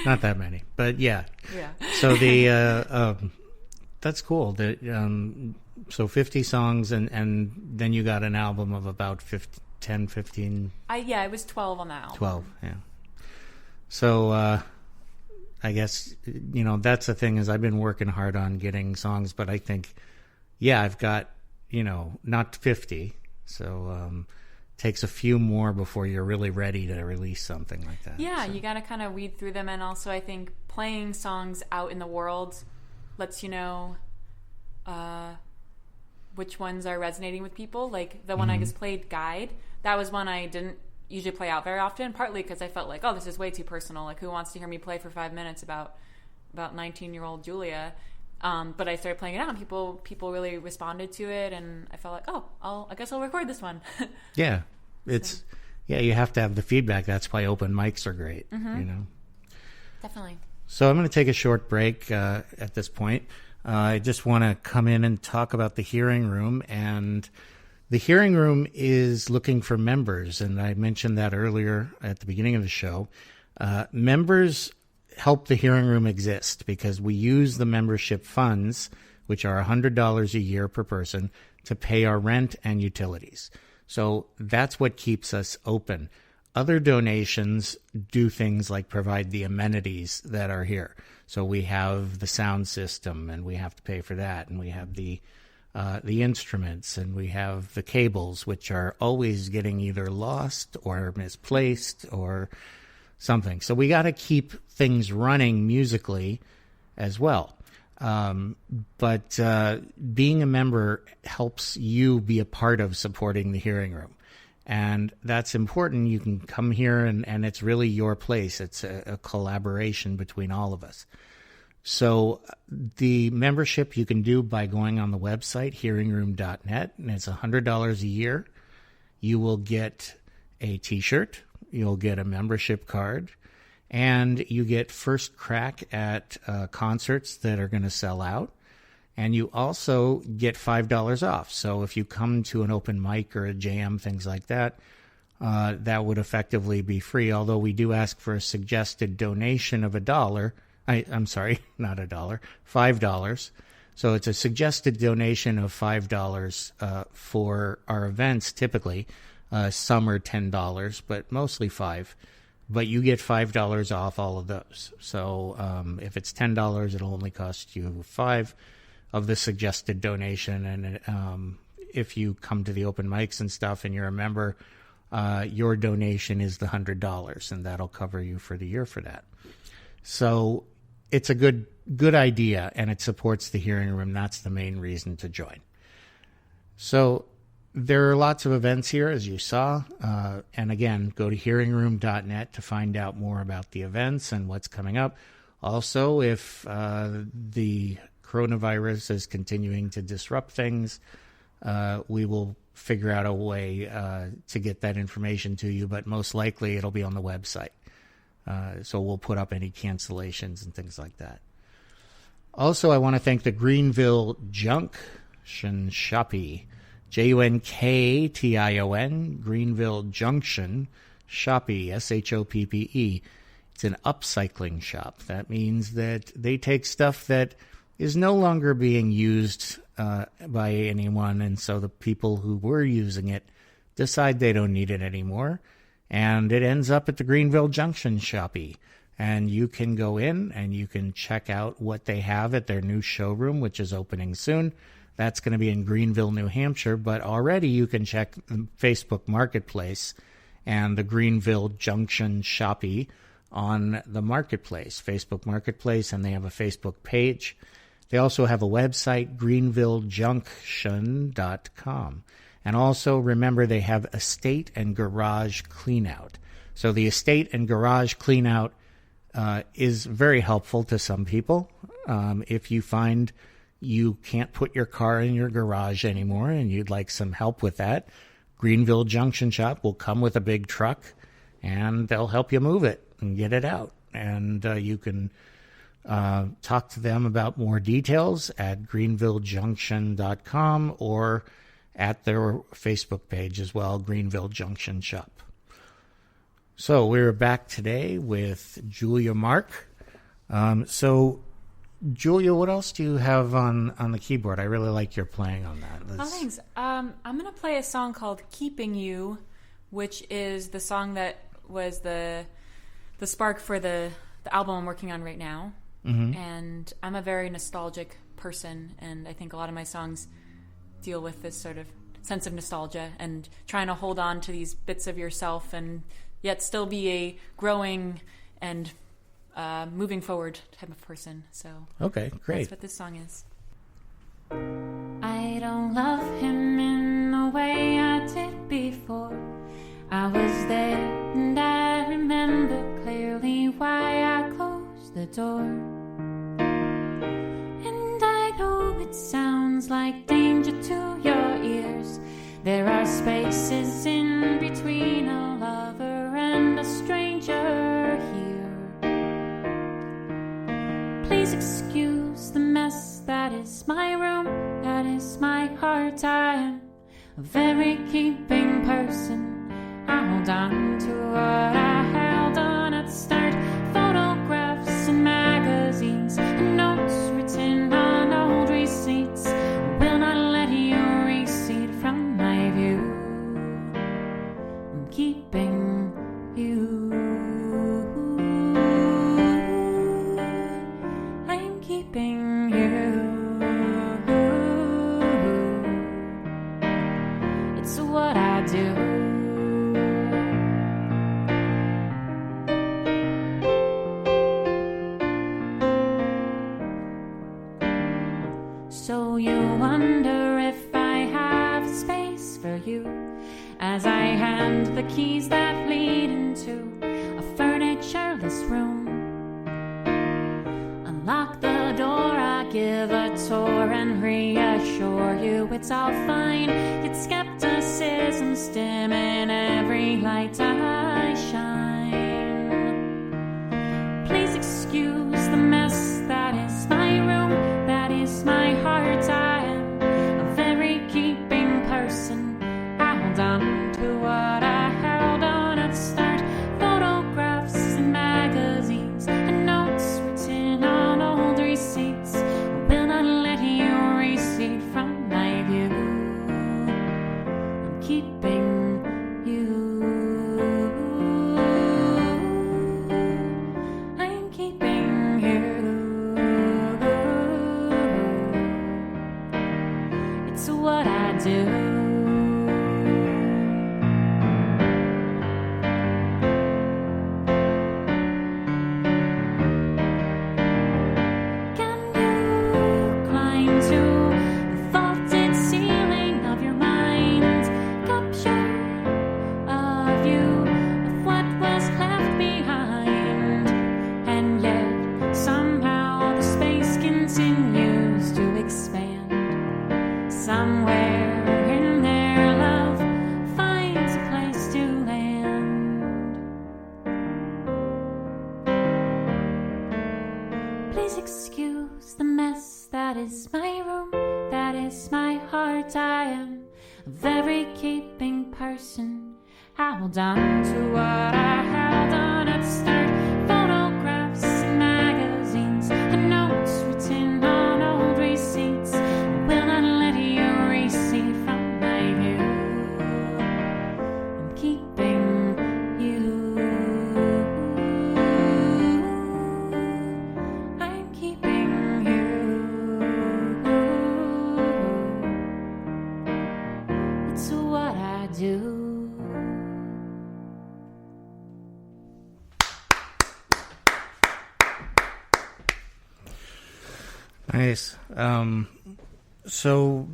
Not that many, but yeah. Yeah. So the that's cool. So 50 songs, and then you got an album of about 10, 15? It was 12 on the album. 12, yeah. So I guess, that's the thing is I've been working hard on getting songs, but I think, I've got, not 50. So takes a few more before you're really ready to release something like that. Yeah, so you got to kind of weed through them. And also I think playing songs out in the world lets you know which ones are resonating with people. Like the one I just played, Guide, that was one I didn't usually play out very often, partly because I felt like, oh, this is way too personal. Like, who wants to hear me play for 5 minutes about 19-year-old Julia? But I started playing it out, and people really responded to it, and I felt like, oh, I guess I'll record this one. Yeah, you have to have the feedback. That's why open mics are great. Definitely. So I'm going to take a short break at this point. I just want to come in and talk about the Hearing Room, and the Hearing Room is looking for members, and I mentioned that earlier at the beginning of the show. Members help the Hearing Room exist because we use the membership funds, which are $100 a year per person, to pay our rent and utilities. So that's what keeps us open. Other donations do things like provide the amenities that are here. So we have the sound system, and we have to pay for that, and we have the instruments, and we have the cables, which are always getting either lost or misplaced or something. So we got to keep things running musically as well. But being a member helps you be a part of supporting the Hearing Room. And that's important. You can come here, and it's really your place. It's a collaboration between all of us. So the membership you can do by going on the website, hearingroom.net, and it's $100 a year. You will get a T-shirt, you'll get a membership card, and you get first crack at concerts that are going to sell out. And you also get $5 off. So if you come to an open mic or a jam, things like that, that would effectively be free. Although we do ask for a suggested donation of $1. I'm sorry, not $1, $5. So it's a suggested donation of $5 for our events typically. Some are $10, but mostly $5. But you get $5 off all of those. So if it's $10, it'll only cost you $5 of the suggested donation. And if you come to the open mics and stuff and you're a member, your donation is the $100, and that'll cover you for the year for that. So it's a good idea, and it supports the Hearing Room. That's the main reason to join. So there are lots of events here, as you saw. And again, go to hearingroom.net to find out more about the events and what's coming up. Also, if the coronavirus is continuing to disrupt things, we will figure out a way to get that information to you, but most likely it'll be on the website. So we'll put up any cancellations and things like that. Also, I want to thank the Greenville Junction Shoppy, Junktion, Greenville Junction Shoppy, Shoppe. It's an upcycling shop. That means that they take stuff that is no longer being used by anyone, and so the people who were using it decide they don't need it anymore, and it ends up at the Greenville Junction Shoppy. And you can go in and you can check out what they have at their new showroom, which is opening soon. That's going to be in Greenville, New Hampshire, but already you can check the Facebook Marketplace and the Greenville Junction Shoppy on the Marketplace, Facebook Marketplace, and they have a Facebook page. They also have a website, greenvillejunction.com. And also remember they have estate and garage cleanout. So the estate and garage cleanout is very helpful to some people. If you find you can't put your car in your garage anymore and you'd like some help with that, Greenville Junction Shop will come with a big truck and they'll help you move it and get it out. And you can talk to them about more details at greenvillejunction.com or at their Facebook page as well, Greenville Junction Shop. So we're back today with Julia Mark. So Julia, what else do you have on the keyboard? I really like your playing on that. Oh, thanks. I'm going to play a song called Keeping You, which is the song that was the spark for the album I'm working on right now. Mm-hmm. And I'm a very nostalgic person, and I think a lot of my songs deal with this sort of sense of nostalgia and trying to hold on to these bits of yourself and yet still be a growing and moving forward type of person. So okay, great. That's what this song is. I don't love him in the way I did before. I was there and I remember clearly why I closed the door. And I know it sounds like danger to your ears. There are spaces in between a lover and a stranger here. Please excuse the mess that is my room, that is my heart. I am a very keeping person. I hold on to what I held on at the start. Photographs and magazines and notes written on old receipts. Will not let you recede from my view. I'm keeping you. I'm keeping you. It's what I do. So you wonder if I have space for you as I hand the keys that lead into a furnitureless room. Unlock the door, I give a tour and reassure you it's all fine. Yet skepticism's dim in every light I shine. Please excuse the mess that is my room, that is my heart. I am a very keeping person. I hold on to what I held on at the start. Photographs and magazines and notes written on old receipts. I will not let you recede from my view. I'm keeping you. I'm keeping you. It's what I do. Can you climb to the vaulted ceiling of your mind? Capture a view of what was left behind. And yet somehow the space continues to expand. Somewhere in there, love finds a place to land. Please excuse the mess that is my room, that is my heart. I am a very keeping person. I hold on to what I held on at the start. Photographs and magazines and notes written on old receipts. Will not let you recede from my view. I'm keeping you. I'm keeping you. It's what I do. Nice. So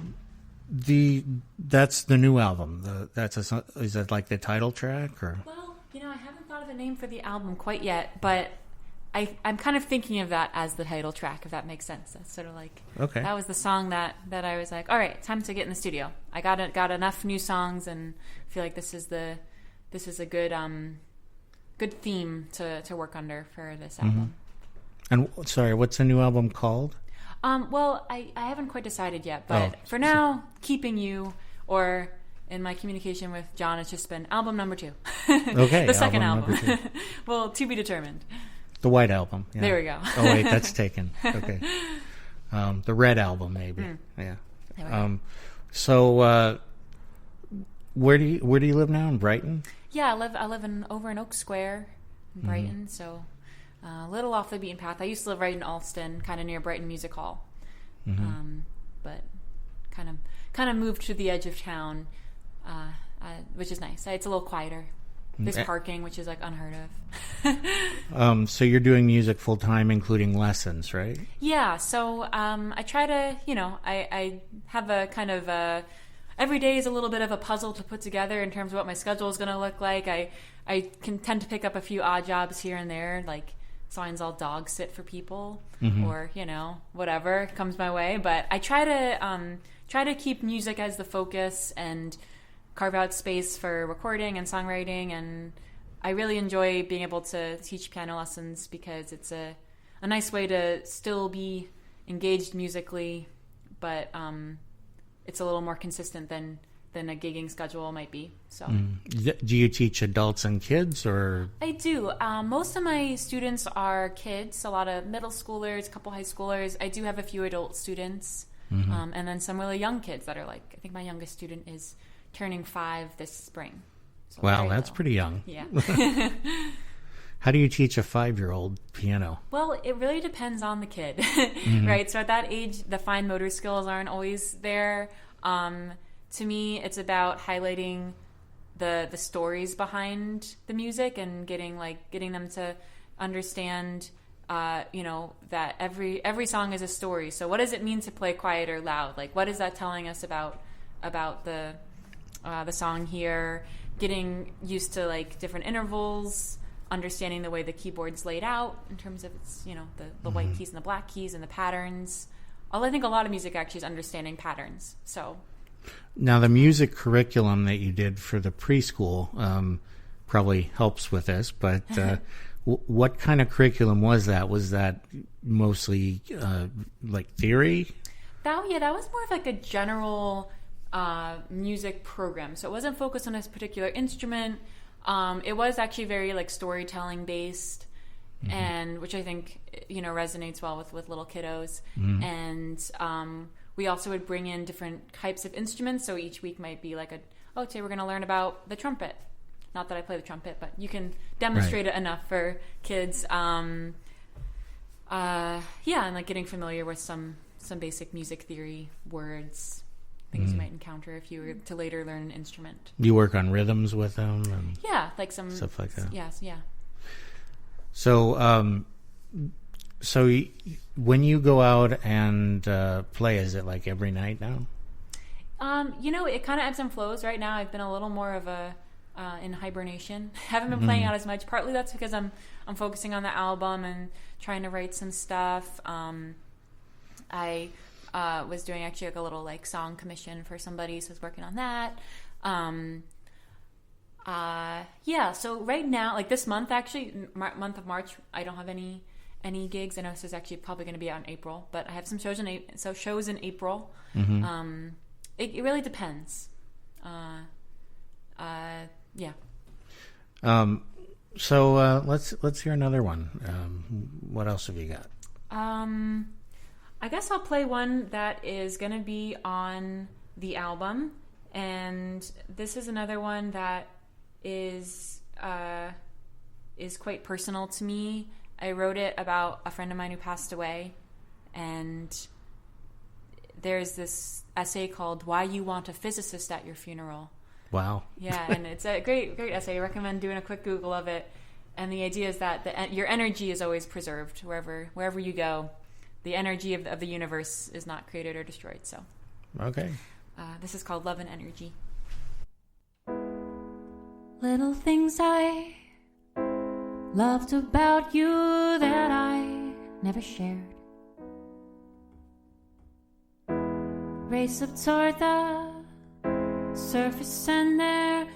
that's the new album. Is that like the title track or? Well, I haven't thought of a name for the album quite yet, but I'm kind of thinking of that as the title track, if that makes sense. That's sort of like, okay. That was the song that I was like, all right, time to get in the studio. I got enough new songs and feel like this is a good theme to work under for this album. And sorry, what's the new album called? Well, I haven't quite decided yet, but for now, Keeping You, or in my communication with John, it's just been album number 2. Okay. The second album. Well, to be determined. The White Album. Yeah. There we go. Oh, wait, that's taken. Okay. The Red Album, maybe. Yeah. There we go. So, where do you live now? In Brighton? Yeah, I live over in Oak Square in Brighton, so a little off the beaten path. I used to live right in Alston, kind of near Brighton Music Hall, but kind of moved to the edge of town, which is nice. It's a little quieter. There's parking, which is like unheard of. So you're doing music full time, including lessons, right? Yeah. So I try to, I have a kind of every day is a little bit of a puzzle to put together in terms of what my schedule is going to look like. I can tend to pick up a few odd jobs here and there, like sometimes I'll dog sit for people, or whatever comes my way. But I try to keep music as the focus and carve out space for recording and songwriting, and I really enjoy being able to teach piano lessons because it's a nice way to still be engaged musically, but it's a little more consistent than a gigging schedule might be. So, do you teach adults and kids, or? I do. Most of my students are kids, a lot of middle schoolers, a couple high schoolers. I do have a few adult students, and then some really young kids that are like, I think my youngest student is turning 5 this spring. So wow, that's pretty young. Yeah. How do you teach a 5-year-old piano? Well, it really depends on the kid, right? So at that age, the fine motor skills aren't always there. To me, it's about highlighting the stories behind the music and getting them to understand, that every song is a story. So what does it mean to play quiet or loud? Like, what is that telling us about the song here? Getting used to like different intervals, understanding the way the keyboard's laid out in terms of its, the white keys and the black keys and the patterns. I think a lot of music actually is understanding patterns. So now the music curriculum that you did for the preschool probably helps with this, but what kind of curriculum was that? Was that mostly like theory? That was more of like a general music program. So it wasn't focused on this particular instrument. It was actually very like storytelling based, and which I think resonates well with little kiddos. And we also would bring in different types of instruments. So each week might be like today we're going to learn about the trumpet. Not that I play the trumpet, but you can demonstrate it enough for kids. And like getting familiar with some basic music theory words. Things you might encounter if you were to later learn an instrument. You work on rhythms with them? And like some stuff like that. Yes, yeah. So, when you go out and play, is it like every night now? It kind of ebbs and flows. Right now, I've been a little more of in hibernation. Haven't been playing out as much. Partly that's because I'm focusing on the album and trying to write some stuff. I was doing actually like a little like song commission for somebody, so I was working on that. So right now, like this month actually, month of March, I don't have any gigs. I know this is actually probably going to be out in April, but I have some shows in April. It really depends. So let's hear another one. What else have you got? I guess I'll play one that is going to be on the album, and this is another one that is quite personal to me. I wrote it about a friend of mine who passed away, and there's this essay called "Why You Want a Physicist at Your Funeral." Wow. Yeah, and it's a great essay. I recommend doing a quick Google of it. And the idea is that your energy is always preserved wherever you go. The energy of the universe is not created or destroyed. So, okay. This is called Love and Energy. Little things I loved about you that I never shared. Race up toward the surface and they're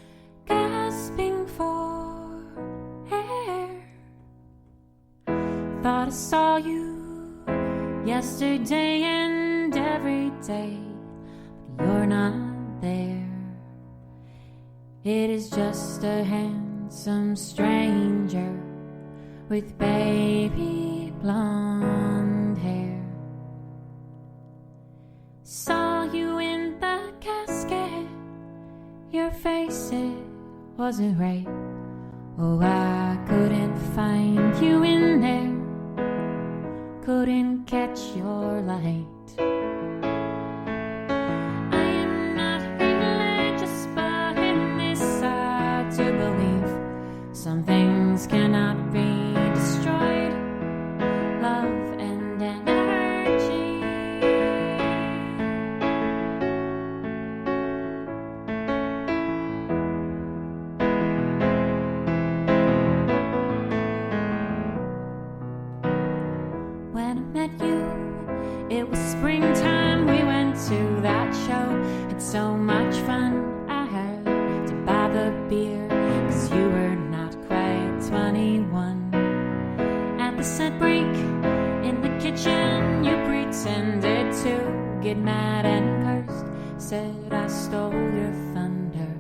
gasping for air. Thought I saw you yesterday and every day, but you're not there. It is just a handsome stranger with baby blonde hair. Saw you in the casket, your face, it wasn't right. Oh, I couldn't find you in there, couldn't catch your light. I am not religious, but in this I do believe some things cannot be destroyed. Love and energy. When I met you, it was springtime. We went to that show, had so much fun. I had to buy the beer, 'cause you were not quite 21. At the set break in the kitchen, you pretended to get mad and cursed. Said I stole your thunder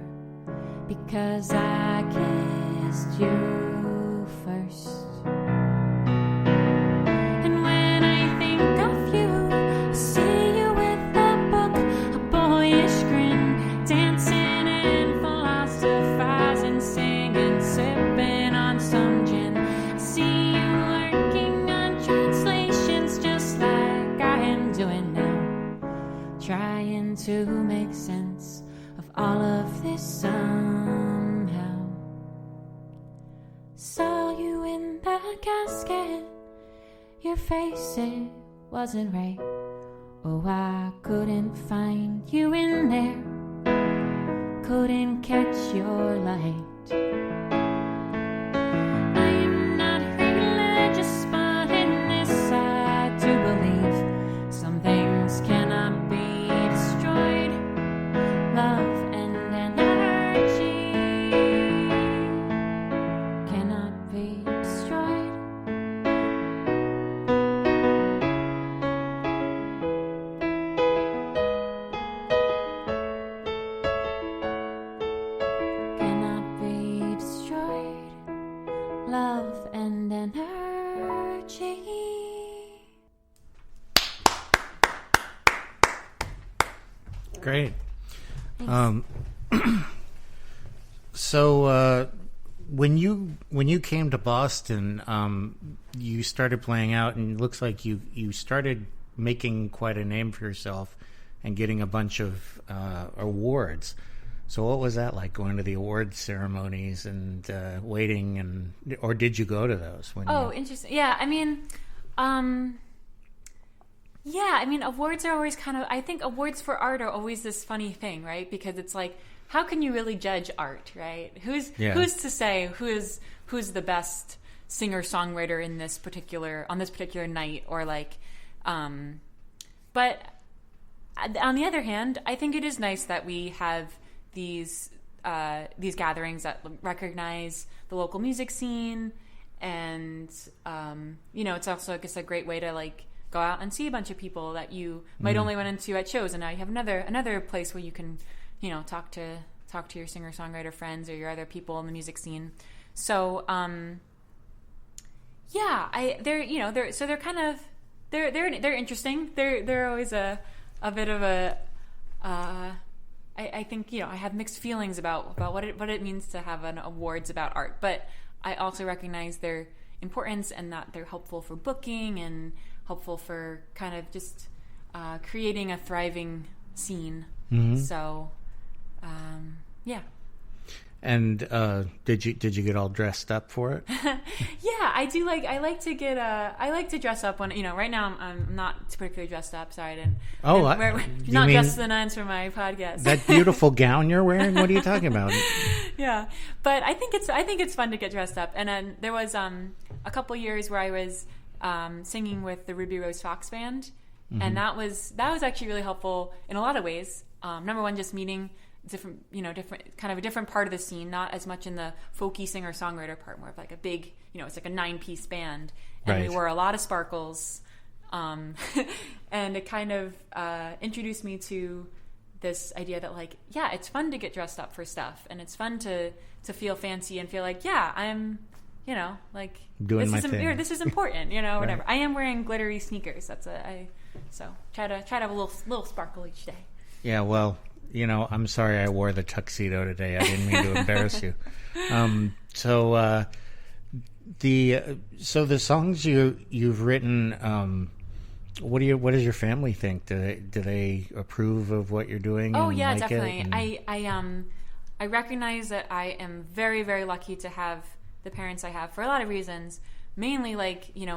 because I kissed you first. And when I think of you, I see you with a book, a boyish grin, dancing and philosophizing, singing, sipping on some gin. I see you working on translations just like I am doing now, trying to make sense of all of this somehow. Saw you in the casket, your face, it wasn't right. Oh, I couldn't find you in there, couldn't catch your light. I am not religious, but in this I do believe some things cannot be destroyed. Love and energy cannot be destroyed. Cannot be destroyed. Love and energy. Great. So when you came to Boston, you started playing out, and it looks like you started making quite a name for yourself and getting a bunch of awards. So what was that like, going to the awards ceremonies and waiting, or did you go to those? Interesting. Yeah, I mean, awards are always kind of, I think awards for art are always this funny thing, right? Because it's like, how can you really judge art, right? Who's to say who's the best singer-songwriter on this particular night, or like, but on the other hand, I think it is nice that we have these gatherings that recognize the local music scene, and it's also, I guess, a great way to like go out and see a bunch of people that you might only run into at shows, and now you have another place where you can, talk to your singer-songwriter friends or your other people in the music scene. So they're kind of they're interesting. They're always a bit of a I think I have mixed feelings about what it means to have an awards about art, but I also recognize their importance and that they're helpful for booking and helpful for kind of just creating a thriving scene. Mm-hmm. So, yeah. And did you get all dressed up for it? Yeah, I do. I like to dress up when Right now, I'm not particularly dressed up. Sorry, I didn't. Not dressed to the nines for my podcast. That beautiful gown you're wearing. What are you talking about? Yeah, but I think it's fun to get dressed up. And then there was a couple years where I was singing with the Ruby Rose Fox Band, mm-hmm. and that was actually really helpful in a lot of ways. Number one, just meeting different a different part of the scene, not as much in the folky singer-songwriter part, more of like a big, it's like a 9-piece band, and right. We wore a lot of sparkles, and it kind of introduced me to this idea that like, it's fun to get dressed up for stuff, and it's fun to feel fancy and feel like, I'm like doing my thing. This is important, whatever. Right. I am wearing glittery sneakers. So try to have a little sparkle each day. Yeah, well, I'm sorry I wore the tuxedo today. I didn't mean to embarrass you. So the songs you've written, what does your family think? Do they approve of what you're doing? Oh and yeah, like definitely. It? I recognize that I am very, very lucky to have the parents I have for a lot of reasons. Mainly,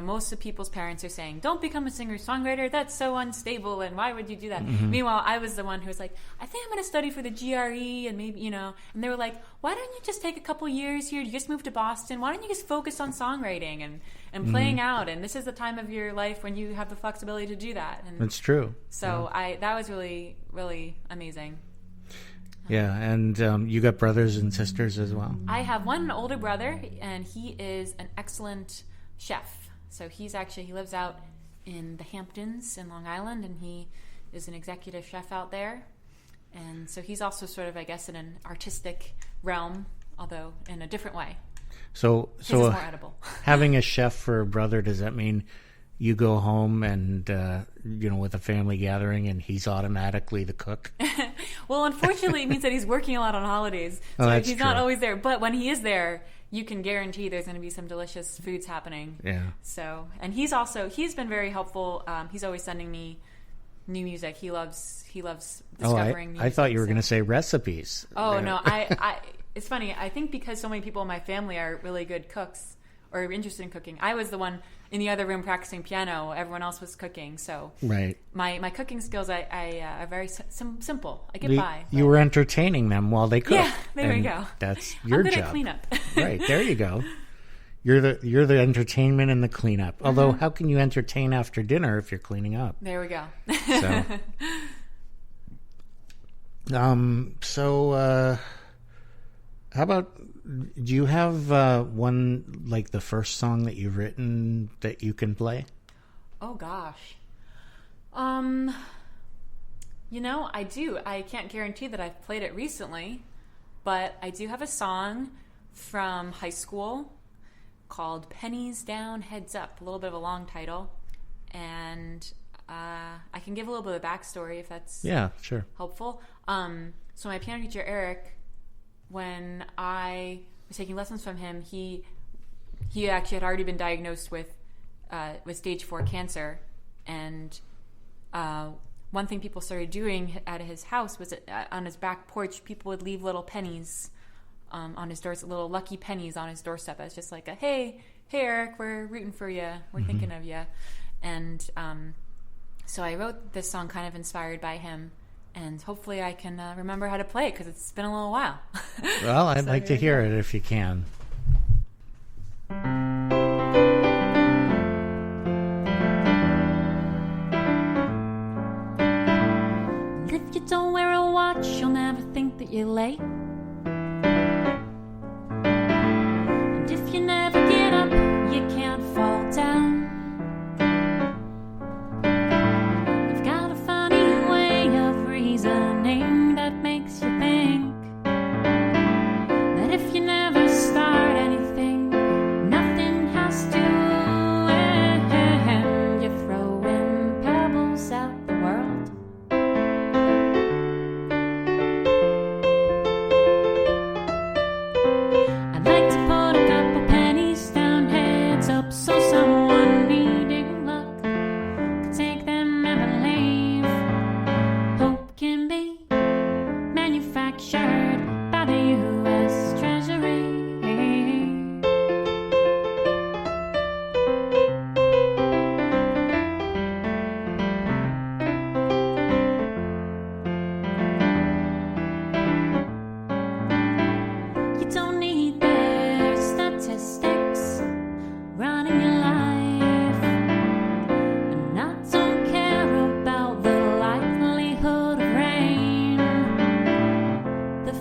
most of people's parents are saying, don't become a singer-songwriter. That's so unstable, and why would you do that? Mm-hmm. Meanwhile, I was the one who was like, I think I'm going to study for the GRE, and maybe, and they were like, why don't you just take a couple years here? You just moved to Boston. Why don't you just focus on songwriting and playing out? And this is the time of your life when you have the flexibility to do that. And That's true. so that was really, really amazing. Yeah, and you got brothers and sisters as well? I have one older brother, and he is an excellent chef. So he lives out in the Hamptons in Long Island, and he is an executive chef out there. And so he's also sort of, I guess, in an artistic realm, although in a different way. So His is more edible. Having a chef for a brother, does that mean you go home and, with a family gathering and he's automatically the cook? Well, unfortunately, it means that he's working a lot on holidays. So that's he's true. not always there. But when he is there, you can guarantee there's going to be some delicious foods happening. Yeah. So, and he's been very helpful. He's always sending me new music. He loves discovering music. I thought you were going to say recipes. Oh, no. It's funny. I think because so many people in my family are really good cooks or interested in cooking, I was the one in the other room practicing piano. Everyone else was cooking. So right. My cooking skills are very simple. I get by. You were entertaining them while they cook. Yeah, there we go. That's your I'm good job. at cleanup. Right, there you go. You're the entertainment and the cleanup. Mm-hmm. Although, how can you entertain after dinner if you're cleaning up? There we go. So, how about, do you have one, like the first song that you've written that you can play? Oh, gosh. I do. I can't guarantee that I've played it recently, but I do have a song from high school called Pennies Down, Heads Up, a little bit of a long title. And I can give a little bit of backstory if that's helpful. So my piano teacher, Eric, when I was taking lessons from him, he actually had already been diagnosed with stage 4 cancer. And one thing people started doing at his house was on his back porch, people would leave little pennies on his doorstep, little lucky pennies on his doorstep. As just like hey Eric, we're rooting for you, we're thinking of you. And so I wrote this song kind of inspired by him, and hopefully I can remember how to play it because it's been a little while. Well, I'd like to hear it if you can. If you don't wear a watch, you'll never think that you're late. And if you never get up, you can't fall down. You've got a funny way of reasoning that makes you think that if you never start anything, nothing has to end. You're throwing pebbles at the world. I'd like to put a couple pennies down, heads up, so someone needing luck could take them and believe hope can be manufactured by the U.S. Treasury. You don't need their statistics running your life, and I don't care about the likelihood of rain. The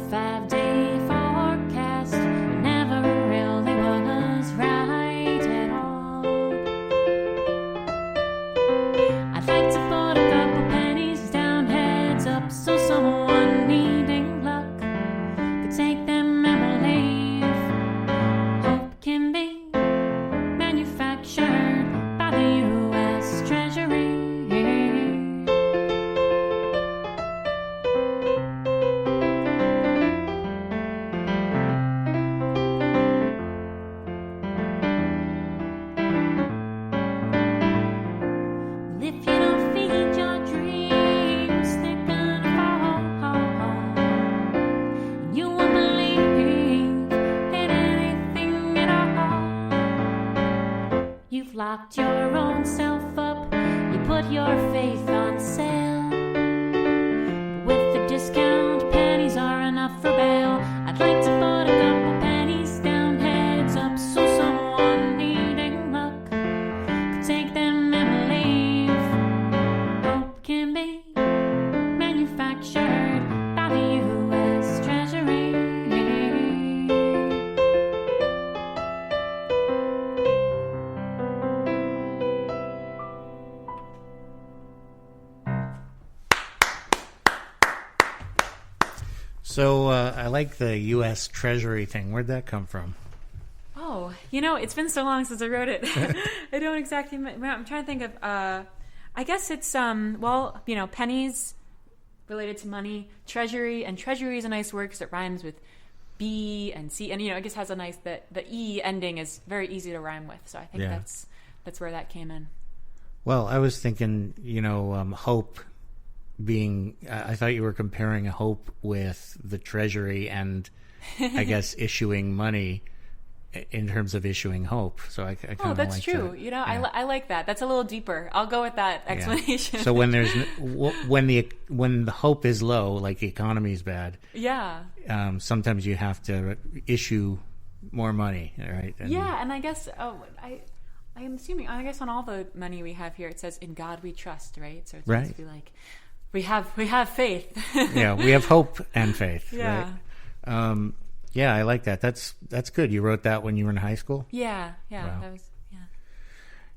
So I like the U.S. Treasury thing. Where'd that come from? Oh, it's been so long since I wrote it. I don't exactly. I'm trying to think of. I guess it's pennies related to money. Treasury, and treasury is a nice word because it rhymes with B and C, and I guess has a nice the E ending is very easy to rhyme with. So I think that's where that came in. Well, I was thinking, hope being. I thought you were comparing hope with the Treasury and I guess issuing money in terms of issuing hope. So I kind of that's like true. that. Yeah. I like that. That's a little deeper. I'll go with that explanation. Yeah. So when the hope is low, like the economy is bad. Yeah. Sometimes you have to issue more money, right? And I guess I'm assuming. I guess on all the money we have here, it says "In God We Trust," right? So it's supposed to be like we have faith. Yeah, we have hope and faith. Yeah. Right? Yeah, I like that. That's good. You wrote that when you were in high school? Yeah. Wow. That was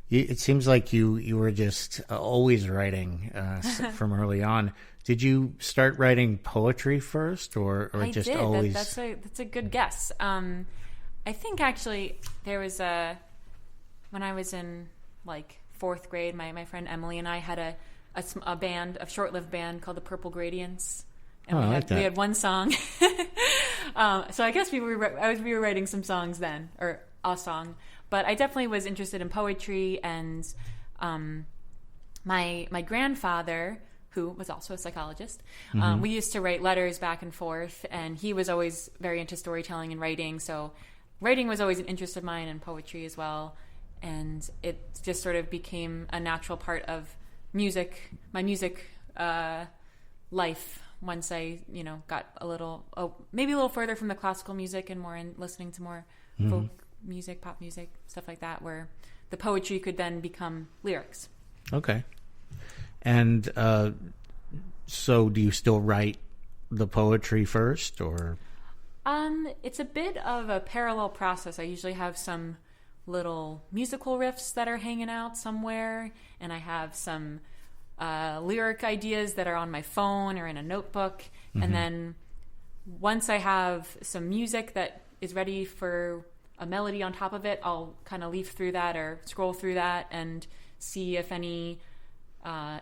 It seems like you were just always writing from early on. Did you start writing poetry first, or I just did. always? That's a good guess. I think actually there was when I was in like fourth grade, my friend Emily and I had a band, a short-lived band called the Purple Gradients. And we had one song. So I guess we were writing some songs then, or a song. But I definitely was interested in poetry, and my grandfather, who was also a psychologist, we used to write letters back and forth, and he was always very into storytelling and writing. So writing was always an interest of mine, and poetry as well. And it just sort of became a natural part of my music life. Once I, got maybe a little further from the classical music and more in listening to more folk music, pop music, stuff like that, where the poetry could then become lyrics. Okay. And so do you still write the poetry first, or? It's a bit of a parallel process. I usually have some little musical riffs that are hanging out somewhere, and I have some lyric ideas that are on my phone or in a notebook. And then once I have some music that is ready for a melody on top of it, I'll kind of leaf through that or scroll through that and see if any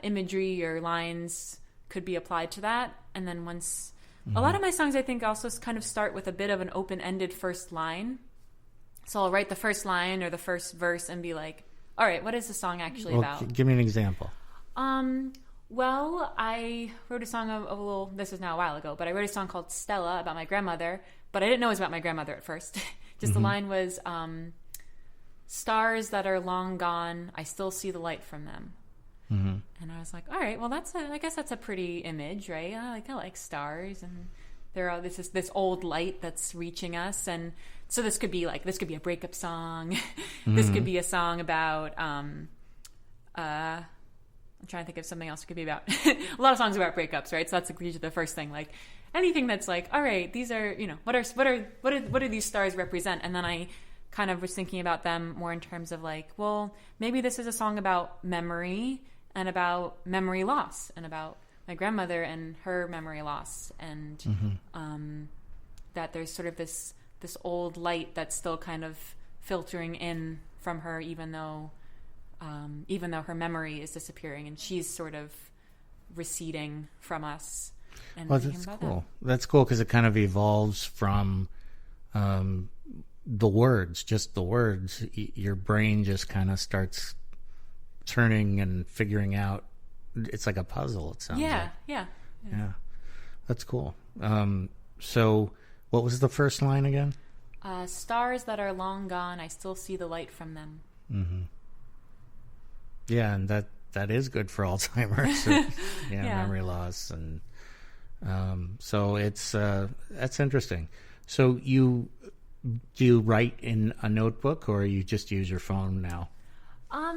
imagery or lines could be applied to that. And then once a lot of my songs, I think, also kind of start with a bit of an open-ended first line. So I'll write the first line or the first verse and be like, all right, what is the song actually about? Give me an example. Well, I wrote a song this is now a while ago, but I wrote a song called Stella about my grandmother, but I didn't know it was about my grandmother at first. Just the line was, stars that are long gone, I still see the light from them. And I was like, all right, well, I guess that's a pretty image, right? I like stars, and this old light that's reaching us. And so this could be a breakup song. This could be a song about, I'm trying to think of something else it could be about. A lot of songs about breakups, right? So that's usually the first thing. Like anything that's like, all right, these are, what do these stars represent? And then I kind of was thinking about them more in terms of like, well, maybe this is a song about memory and about memory loss and about my grandmother and her memory loss, and that there's sort of this old light that's still kind of filtering in from her, even though her memory is disappearing and she's sort of receding from us. And well, that's cool. That's cool because it kind of evolves from the words, just the words. Your brain just kind of starts turning and figuring out. It's like a puzzle, it sounds like. Yeah. That's cool. So what was the first line again? Stars that are long gone, I still see the light from them. Yeah, and that is good for Alzheimer's and, memory loss. And so it's that's interesting. So do you write in a notebook, or you just use your phone now? I'll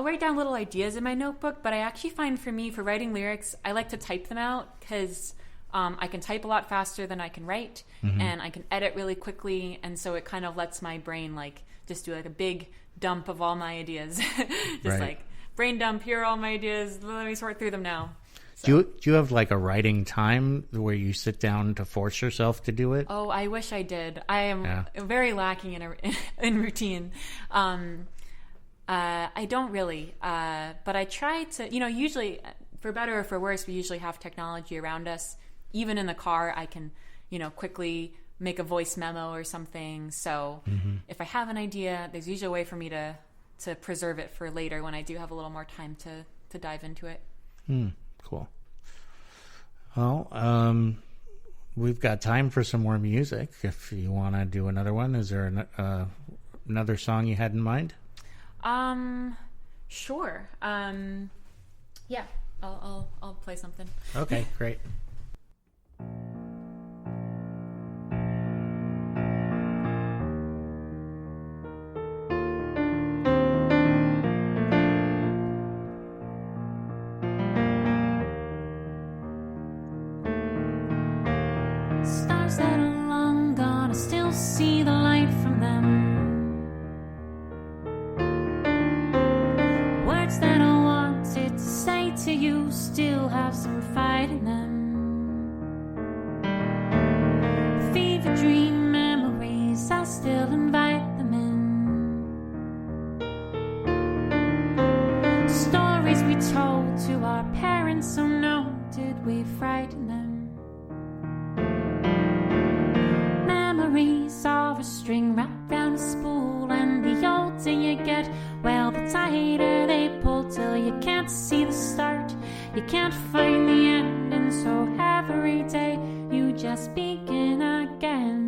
write down little ideas in my notebook, but I actually find for writing lyrics, I like to type them out because I can type a lot faster than I can write, and I can edit really quickly, and so it kind of lets my brain just do a big dump of all my ideas. Like brain dump, here are all my ideas, let me sort through them now. Do you have like a writing time where you sit down to force yourself to do it? Oh, I wish I did. I am very lacking in routine. I don't really, but I try to. Usually, for better or for worse, we usually have technology around us. Even in the car, I can, quickly make a voice memo or something. So if I have an idea, there's usually a way for me to preserve it for later when I do have a little more time to dive into it. Cool. Well, we've got time for some more music. If you want to do another one, is there another song you had in mind? Sure. Yeah, I'll play something. Okay, great. Stars that are long gone, I still see the light from them. Words that I wanted to say to you still have some fight in them. Fever dream memories, I still invite them in. Stories we told to our parents, so no, did we frighten them? Memories of a string wrapped round a spool, and the older you get, well, the tighter they pull, till you can't see the start, you can't find the end, and so every day you just begin again.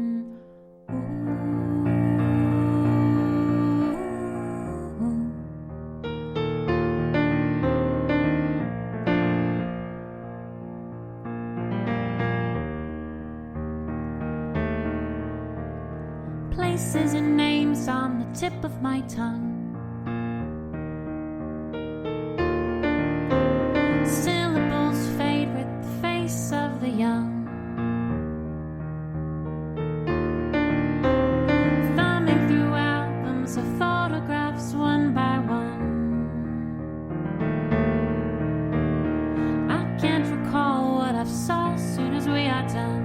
Places and names on the tip of my tongue. Syllables fade with the face of the young. Thumbing through albums of photographs one by one. I can't recall what I saw as soon as we are done.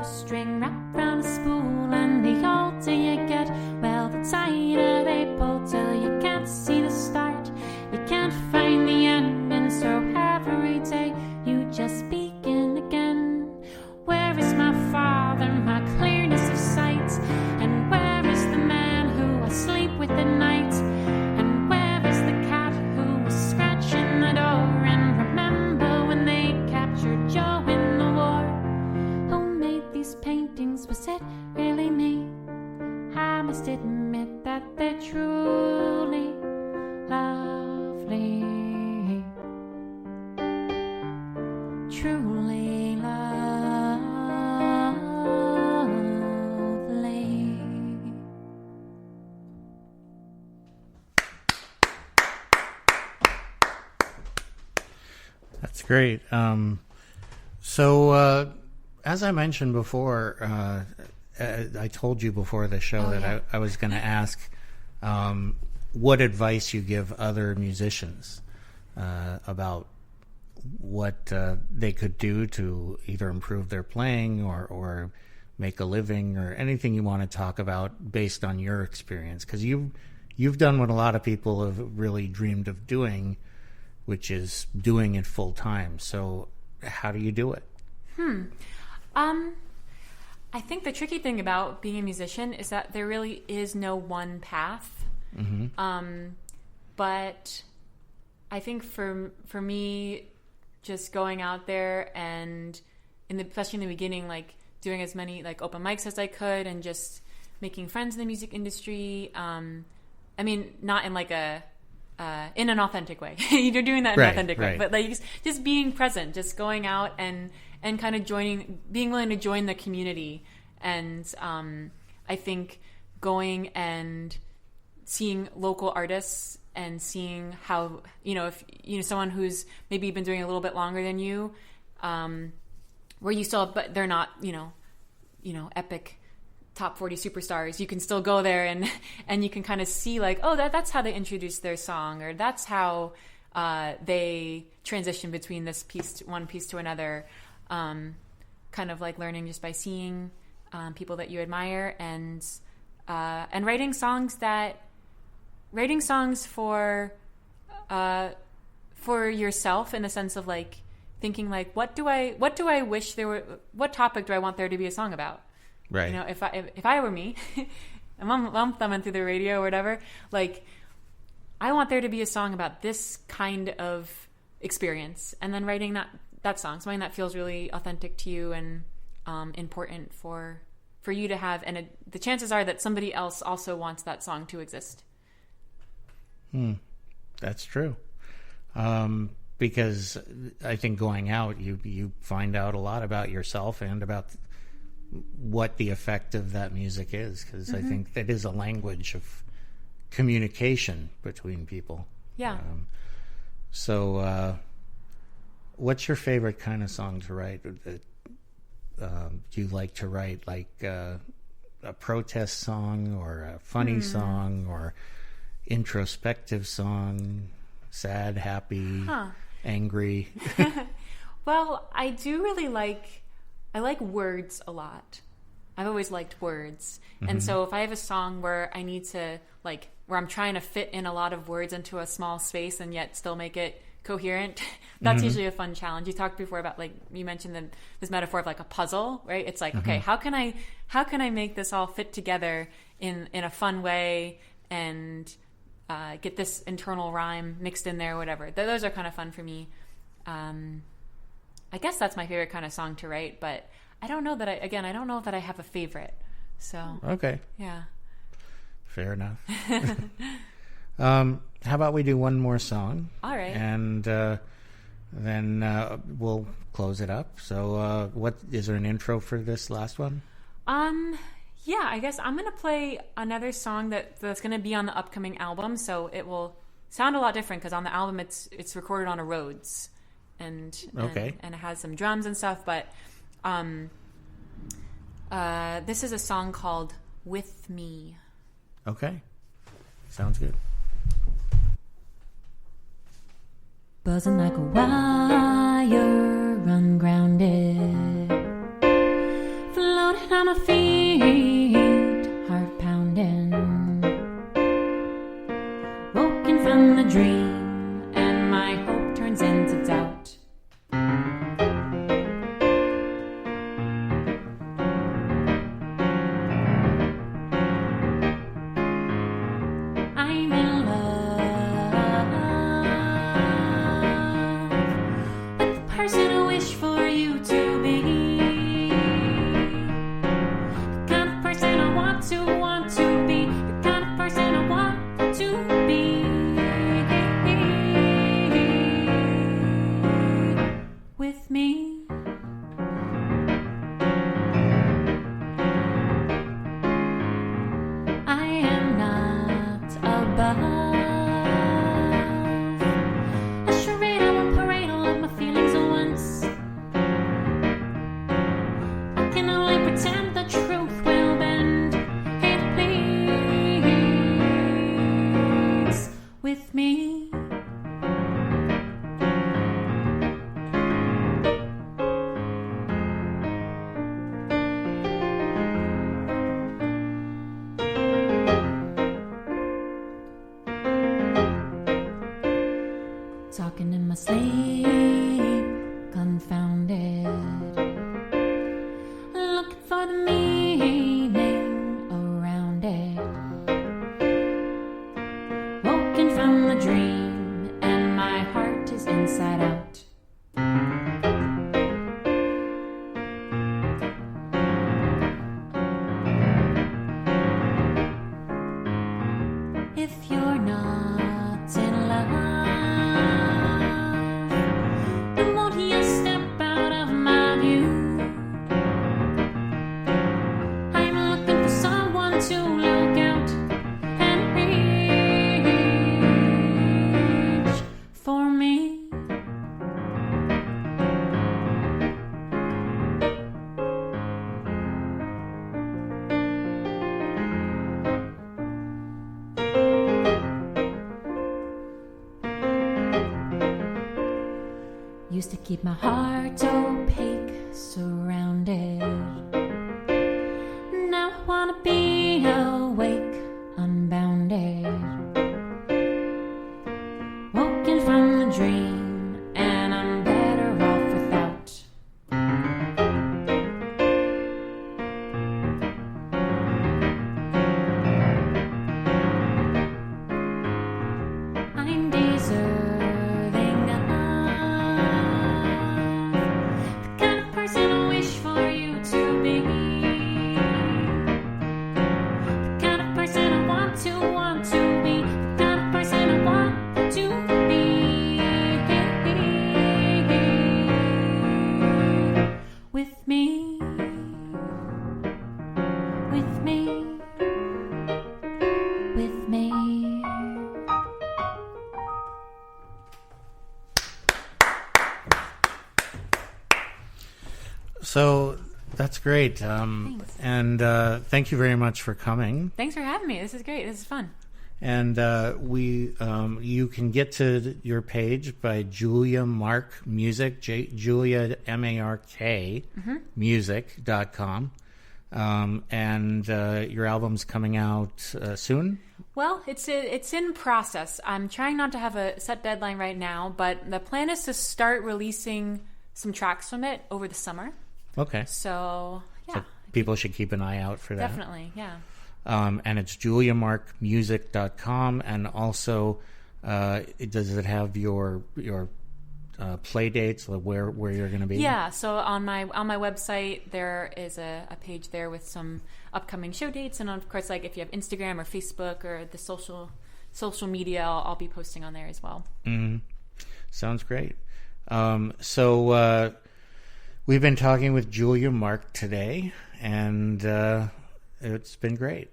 String wrapped round a spool, and the older you get, well, the tighter they pull, till you can't see the start, you can't find the end, and so every day you just begin again. Where is my father, my clearness of sight, and where is the man who I sleep with at night, and where is the cat who was scratching the door, and remember when they captured Joe in the war? These paintings, was it really me? I must admit that they're truly lovely. Truly lovely. That's great. As I mentioned before, I told you before the show I was going to ask what advice you give other musicians about what they could do to either improve their playing or make a living, or anything you want to talk about based on your experience. Because you've done what a lot of people have really dreamed of doing, which is doing it full time. So how do you do it? I think the tricky thing about being a musician is that there really is no one path. But I think for me, just going out there and especially in the beginning, like doing as many like open mics as I could, and just making friends in the music industry. I mean, not in like in an authentic way. You're doing that in an authentic way, but like just being present, just going out and kind of being willing to join the community. And I think going and seeing local artists and seeing how, if someone who's maybe been doing it a little bit longer than you, where you still, but they're not, epic top 40 superstars, you can still go there and you can kind of see like, oh, that's how they introduced their song, or that's how they transition between one piece to another. Kind of like learning just by seeing people that you admire, and writing songs for yourself, in the sense of like thinking like, what topic do I want there to be a song about? Right. You know, if I were me, and I'm thumbing through the radio or whatever, like I want there to be a song about this kind of experience, and then writing that song, something that feels really authentic to you and important for you to have, and the chances are that somebody else also wants that song to exist. That's true. Because I think going out, you find out a lot about yourself and about what the effect of that music is, because I think that is a language of communication between people. Yeah. So what's your favorite kind of song to write? Do you like to write like a protest song, or a funny song, or introspective song, sad, happy, angry? Well, I do really I like words a lot. I've always liked words. And so if I have a song where I need to where I'm trying to fit in a lot of words into a small space and yet still make it coherent, that's usually a fun challenge. You talked before about you mentioned this metaphor of like a puzzle, right? It's like, okay, how can I make this all fit together in a fun way, and get this internal rhyme mixed in there, whatever. Those are kind of fun for me. I guess that's my favorite kind of song to write, but I don't know that I don't know that I have a favorite. So okay, yeah, fair enough. How about we do one more song? All right, and then we'll close it up. So, what is there an intro for this last one? Yeah, I guess I'm gonna play another song that's gonna be on the upcoming album, so it will sound a lot different, because on the album it's recorded on a Rhodes, and it has some drums and stuff. But this is a song called "With Me." Okay, sounds good. Buzzing like a wire, ungrounded, floating on my feet, heart pounding, woken from the dream, and my hope turns into doubt. I'm in love with the person I wish for you to be, the kind of person I want to be, the kind of person I want to be. With me, I am not above a charade or a parade. All of my feelings at once. I can only pretend the truth will bend. It please with me. Talking in my sleep, confounded, looking for the meaning around it, woken from the dream, and my heart is inside out. If you're not in love, then won't you step out of my view? used to keep my heart opaque, surrounded. Now I wanna be awake, unbounded. Woken from the dream, and I'm better off without. I'm deserving of the kind of person I wish for you to be. The kind of person I want to be. The kind of person I want to be. With me. With me. With me. So that's great. Thanks. And thank you very much for coming. Thanks for having me. This is great. This is fun. And you can get to your page by Julia Mark Music, Julia MARK music.com. And your album's coming out soon. Well, it's in process. I'm trying not to have a set deadline right now, but the plan is to start releasing some tracks from it over the summer. Okay. So, yeah. So people should keep an eye out for that. Definitely, yeah. And it's juliamarkmusic.com. And also, does it have your play dates, like where you're going to be? Yeah, so on my website, there is a page there with some upcoming show dates. And, of course, like if you have Instagram or Facebook or the social media, I'll be posting on there as well. Mm-hmm. Sounds great. So we've been talking with Julia Mark today, and it's been great.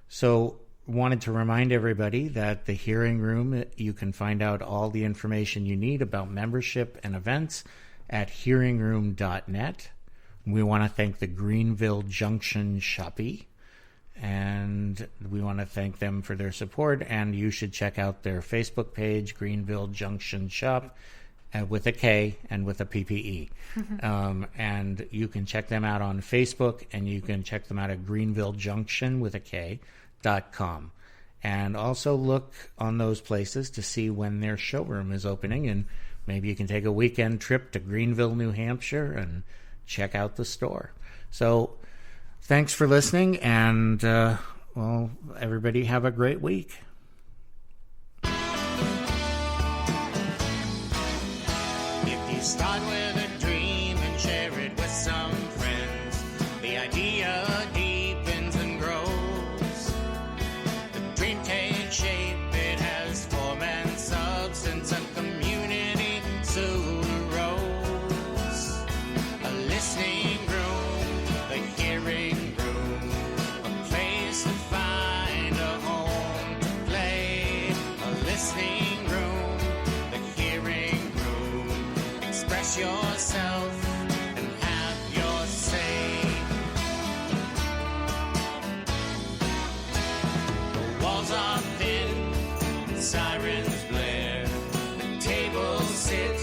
So wanted to remind everybody that the Hearing Room, you can find out all the information you need about membership and events at hearingroom.net. We want to thank the Greenville Junction Shoppy, and we want to thank them for their support, and you should check out their Facebook page, Greenville Junction Shop, with a K and with a PPE. And you can check them out on Facebook, and you can check them out at Greenville Junction with a K.com. And also look on those places to see when their showroom is opening, and maybe you can take a weekend trip to Greenville, New Hampshire, and check out the store. So thanks for listening, and well, everybody have a great week. Start with a dream and share it with some friends. The idea deepens and grows. The dream takes shape, it has form and substance, and community soon arose. A listening room, the hearing room, a place to find a home to play. A listening room, the hearing room. Express yourself and have your say. The walls are thin, sirens blare, the tables sit